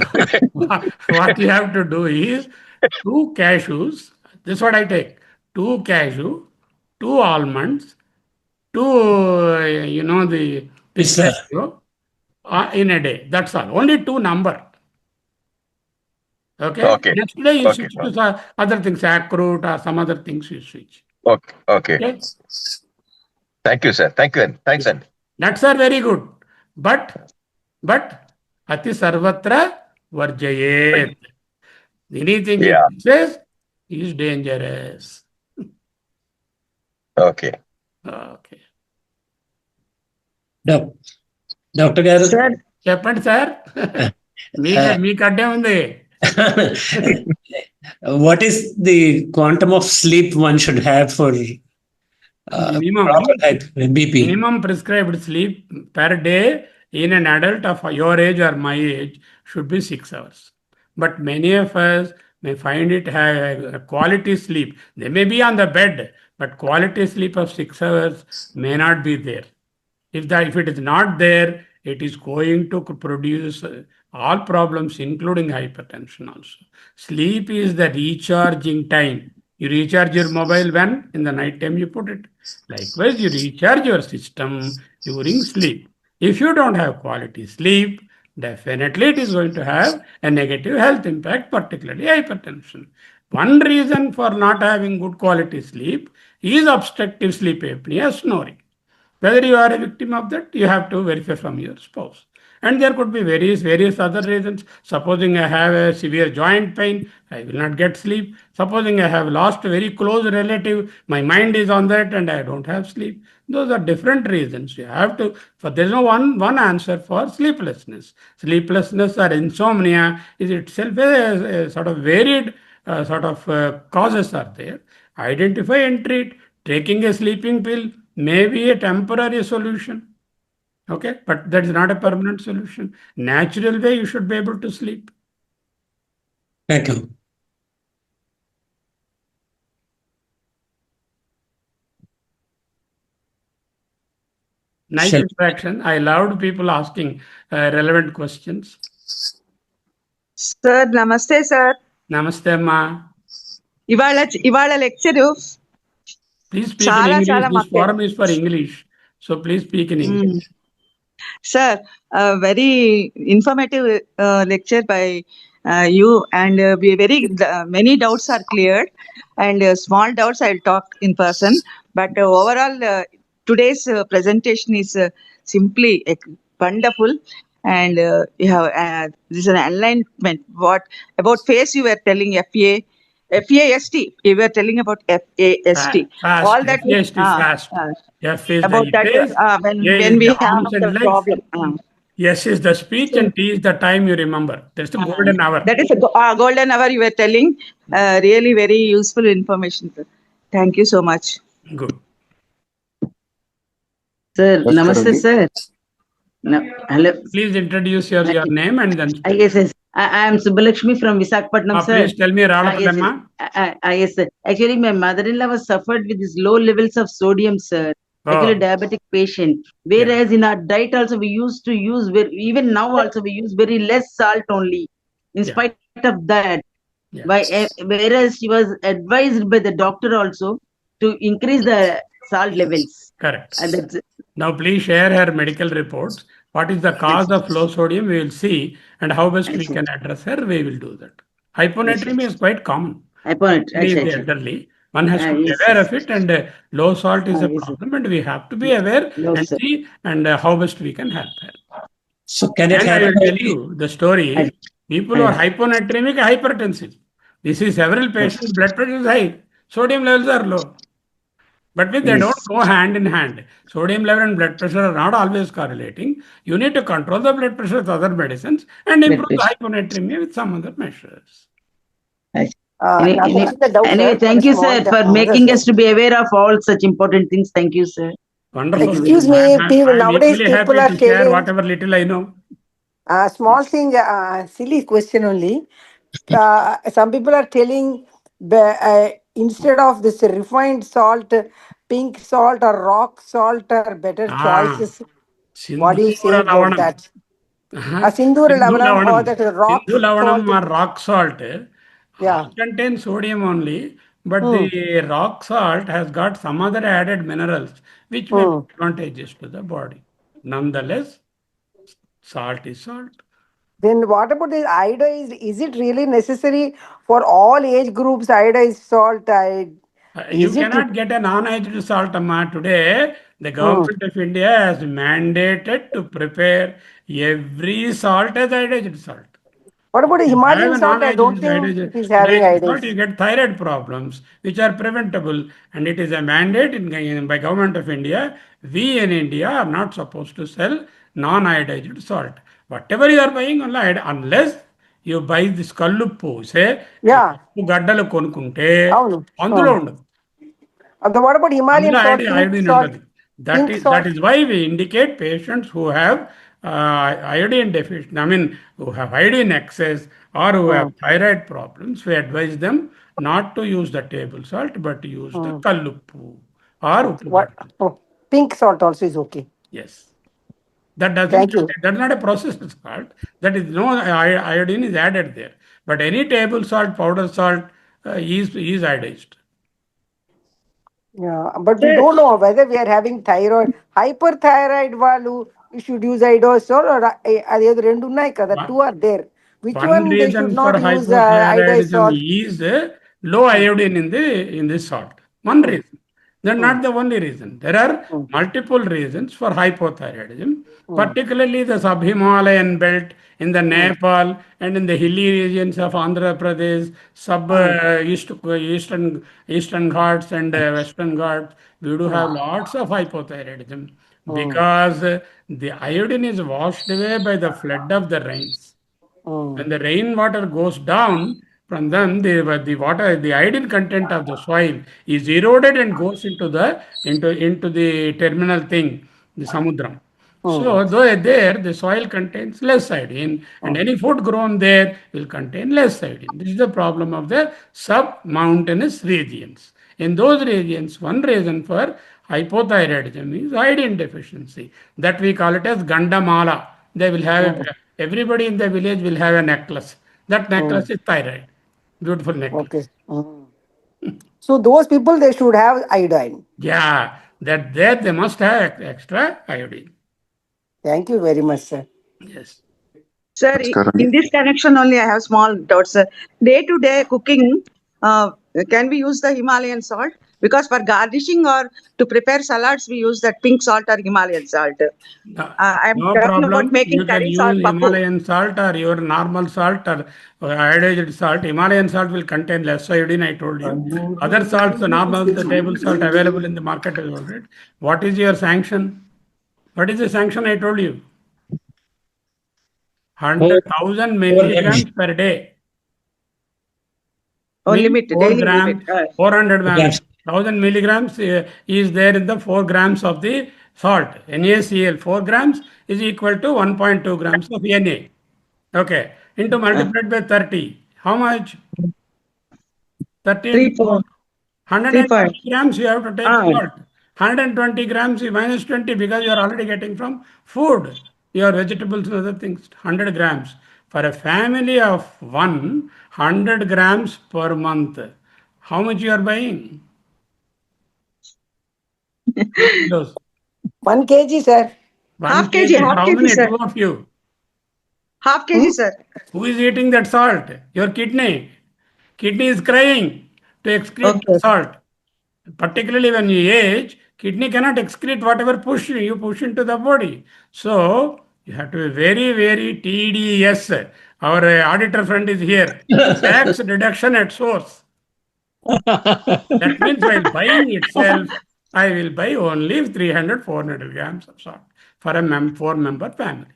Speaker 3: what you have to do is 2 cashews. This is what I take. 2 cashew, 2 almonds, 2 the pistachio in a day. That's all. Only 2 number. Okay. Next day you switch to other things, accrued or some other things you switch.
Speaker 10: Okay. Thank you, sir. Thanks, and
Speaker 3: Nuts are very good, but ati sarvatra varjayet. Anything it says is dangerous.
Speaker 10: Okay.
Speaker 2: Doctor గారు
Speaker 3: చెప్పండి sir. మీకు అడ్డే ఉంది.
Speaker 2: What is the quantum of sleep one should have for BP?
Speaker 3: Minimum prescribed sleep per day in an adult of your age or my age should be 6 hours. But many of us may find it quality sleep. They may be on the bed, but quality sleep of 6 hours may not be there. If it is not there, it is going to produce all problems, including hypertension also. Sleep is the recharging time. You recharge your mobile when? In the night time you put it. Likewise, you recharge your system during sleep. If you don't have quality sleep, definitely it is going to have a negative health impact, particularly hypertension. One reason for not having good quality sleep is obstructive sleep apnea, snoring. Whether you are a victim of that, you have to verify from your spouse. And there could be various other reasons. Supposing I have a severe joint pain, I will not get sleep. Supposing I have lost a very close relative, my mind is on that and I don't have sleep. Those are different reasons. You have to, but there is no one answer for sleeplessness. Sleeplessness or insomnia is itself a sort of varied causes are there. Identify and treat. Taking a sleeping pill may be a temporary solution. Okay, but that is not a permanent solution. Natural way you should be able to sleep.
Speaker 2: Thank you.
Speaker 3: Nice interaction. I loved people asking relevant questions.
Speaker 11: Sir, namaste, sir.
Speaker 3: Namaste, Ma.
Speaker 11: Ivala lecture.
Speaker 3: Please speak in English. This forum is for English. So please speak in English.
Speaker 11: Sir, a very informative lecture by you, and many doubts are cleared, and small doubts I'll talk in person. But overall, today's presentation is simply wonderful, and you have this is an alignment. What about phase you were telling FAST? You were telling about FAST.
Speaker 3: Fast.
Speaker 11: All that
Speaker 3: FAST fast. F is
Speaker 11: about
Speaker 3: the
Speaker 11: that
Speaker 3: face,
Speaker 11: when we have the problem.
Speaker 3: Yes is the speech and T is the time you remember. That's the golden hour.
Speaker 11: That is a golden hour you were telling. Really very useful information. Sir. Thank you so much.
Speaker 3: Good.
Speaker 12: Sir, namaste, sir.
Speaker 3: No, hello. Please introduce your name and then.
Speaker 12: Yes. I am Subbalakshmi from Visakhapatnam, sir.
Speaker 3: Please tell me
Speaker 12: yes, sir. Actually, my mother-in-law was suffered with these low levels of sodium, sir. Actually, diabetic patient. Whereas in our diet also we used to use even now also we use very less salt only. In spite of that, whereas she was advised by the doctor also to increase the salt levels.
Speaker 3: Correct. Now, please share her medical reports. What is the cause of low sodium? We will see, and how best we can address her. We will do that. Hyponatremia is quite common.
Speaker 12: Hyponatremia.
Speaker 3: Elderly. One has to be aware of it, and low salt is a problem, and we have to be aware and see and how best we can help her.
Speaker 2: So, can it happen?
Speaker 3: I will tell you the story. People who are hyponatremic, hypertensive. This is several patients' blood pressure is high, sodium levels are low. But they don't go hand in hand. Sodium level and blood pressure are not always correlating. You need to control the blood pressure with other medicines and improve the hyponatremia with some other measures.
Speaker 12: Anyway, thank you, sir, for making us to be aware of all such important things. Thank you, sir.
Speaker 3: Wonderful.
Speaker 8: Excuse me, nowadays people are telling
Speaker 3: whatever little I know.
Speaker 8: Small thing, silly question only. Some people are telling instead of this refined salt, pink salt or rock salt are better choices. What do you say about that? Sindhura Lavanam or that rock salt?
Speaker 3: Or rock salt contains sodium only, but the rock salt has got some other added minerals which may be advantageous to the body. Nonetheless, salt is salt.
Speaker 8: Then what about the iodized? Is it really necessary for all age groups, iodized salt?
Speaker 3: You cannot get a non-iodized salt, Amma. Today, the government of India has mandated to prepare every salt as iodized salt.
Speaker 8: What about the Himalayan salt? I don't think it is having iodized.
Speaker 3: You get thyroid problems, which are preventable, and it is a mandate by government of India. We in India are not supposed to sell non-iodized salt. Whatever you are buying, unless you buy this kalluppu, say, gaddalu konukunte, andulo undadu.
Speaker 8: What about Himalayan salt?
Speaker 3: That is why we indicate patients who have iodine deficiency, who have iodine excess or who have thyroid problems, we advise them not to use the table salt, but use the kalluppu or
Speaker 8: pink salt also is okay.
Speaker 3: Yes. That's not a processed salt. That is no iodine is added there. But any table salt, powder salt is iodized.
Speaker 8: Yeah, but we don't know whether we are having thyroid, hyperthyroid value. You should use iodized salt or the two are there. Which one they should not use iodized salt?
Speaker 3: Is low iodine in this salt. One reason. They're not the only reason. There are multiple reasons for hypothyroidism, particularly the sub-Himalayan belt in the Nepal and in the hilly regions of Andhra Pradesh, eastern Ghats and western Ghats. We do have lots of hypothyroidism because the iodine is washed away by the flood of the rains. When the rainwater goes down, from them the water, the iodine content of the soil is eroded and goes into the terminal thing, the samudram. So though there the soil contains less iodine, and any food grown there will contain less iodine. This is the problem of the sub-mountainous regions. In those regions, one reason for hypothyroidism is iodine deficiency. That we call it as Gandamala. They will have everybody in the village will have a necklace. That necklace is thyroid. Beautiful necklace.
Speaker 8: Okay. So those people, they should have iodine.
Speaker 3: Yeah, that there they must have extra iodine.
Speaker 8: Thank you very much, sir.
Speaker 3: Yes.
Speaker 11: Sir, in this connection only, I have small doubts, sir. Day-to-day cooking, can we use the Himalayan salt? Because for garnishing or to prepare salads, we use that pink salt or Himalayan salt. I'm
Speaker 3: No
Speaker 11: talking
Speaker 3: problem.
Speaker 11: about making
Speaker 3: You can
Speaker 11: curries
Speaker 3: use
Speaker 11: or papu.
Speaker 3: Himalayan salt or your normal salt or iodized salt. Himalayan salt will contain less iodine, I told you. Other salts, the normal the table salt available in the market is already. What is your sanction? What is the sanction I told you? 100,000 milligrams per day.
Speaker 11: Limit,
Speaker 3: 4
Speaker 11: daily
Speaker 3: grams,
Speaker 11: limit.
Speaker 3: 400 grams. 1000 milligrams is there in the 4 grams of the salt. NaCl 4 grams is equal to 1.2 grams of Na. Okay. Into multiplied by 30. How much? 30 into 4. 120 grams you have to take salt. 120 grams you minus 20 because you are already getting from food. Your vegetables and other things. 100 grams. For a family of 100 grams per month. How much you are buying? 2 kilos.
Speaker 8: 1 kg, sir.
Speaker 3: 1
Speaker 11: half
Speaker 3: kg.
Speaker 11: kg, half
Speaker 3: How
Speaker 11: kg,
Speaker 3: many?
Speaker 11: sir.
Speaker 3: 2 of you.
Speaker 11: Half kg, sir.
Speaker 3: Who is eating that salt? Your kidney. Kidney is crying to excrete the salt. Particularly when you age, kidney cannot excrete whatever you push into the body. So you have to be very, very tedious. Our auditor friend is here. Tax deduction at source. That means while buying itself, I will buy only 300, 400 grams of salt for a 4-member family.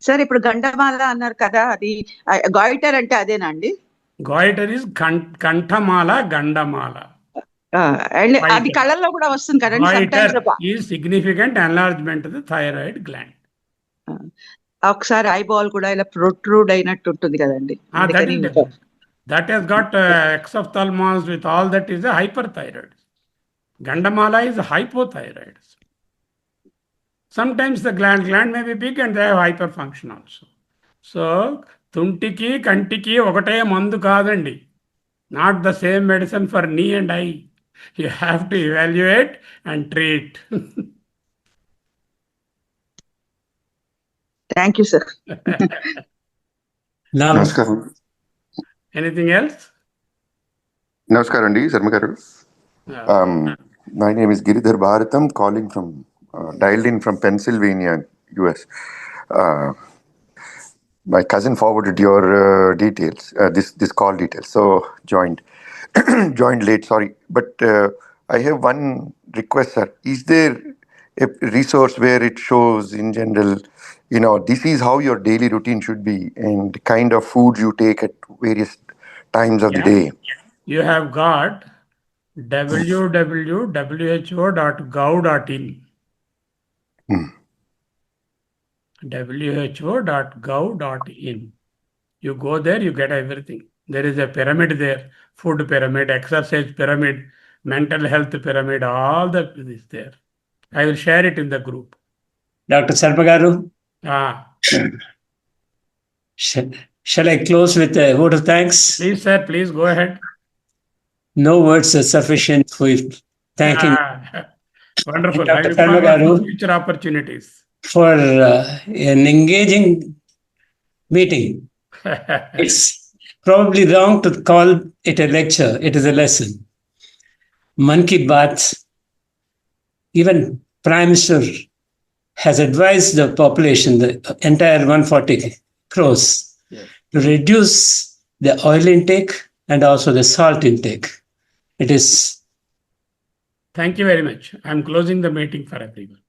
Speaker 11: Sir ఇప్పుడు గండమాల అన్నారు కదా, అది goitre అంటే అదేనండి?
Speaker 3: Goitre is కంఠమాల, గండమాల.
Speaker 11: And అది కళ్ళల్లో కూడా వస్తుంది కదండి.
Speaker 3: Goitre is significant enlargement of the thyroid gland.
Speaker 11: ఒకసారి ఐబాల్ కూడా ఇలా ప్రొట్రూడ్ అయినట్టు ఉంటుంది కదండి.
Speaker 3: That has got exophthalmos with all that is a hyperthyroid. Gandamala is hypothyroid. Sometimes the gland may be big and they have hyperfunction also. So, tuntiki, kantiki, okate mandu kadandi. Not the same medicine for knee and eye. You have to evaluate and treat.
Speaker 11: Thank you, sir.
Speaker 13: Namaskaram.
Speaker 3: Anything else?
Speaker 13: Namaskaram, Sarma garu. My name is Giridhar Bharatam, calling from, dialed in from Pennsylvania, US. My cousin forwarded your details, this call details, so joined late, sorry. But I have one request, sir. Is there a resource where it shows in general, this is how your daily routine should be and the kind of food you take at various times of the day?
Speaker 3: You have got www.who.gov.in. who.gov.in. You go there, you get everything. There is a pyramid there, food pyramid, exercise pyramid, mental health pyramid, all that is there. I will share it in the group.
Speaker 2: Dr. Sarma garu. Shall I close with a vote of thanks?
Speaker 3: Please, sir, please go ahead.
Speaker 2: No words are sufficient for thanking.
Speaker 3: Wonderful.
Speaker 2: Dr.
Speaker 3: I look
Speaker 2: Sarma
Speaker 3: forward
Speaker 2: garu
Speaker 3: to future opportunities.
Speaker 2: For an engaging meeting. It's probably wrong to call it a lecture. It is a lesson. Man Ki Baat, even Prime Minister has advised the population, the entire 140 crores, to reduce the oil intake and also the salt intake. It is.
Speaker 3: Thank you very much. I'm closing the meeting for everyone.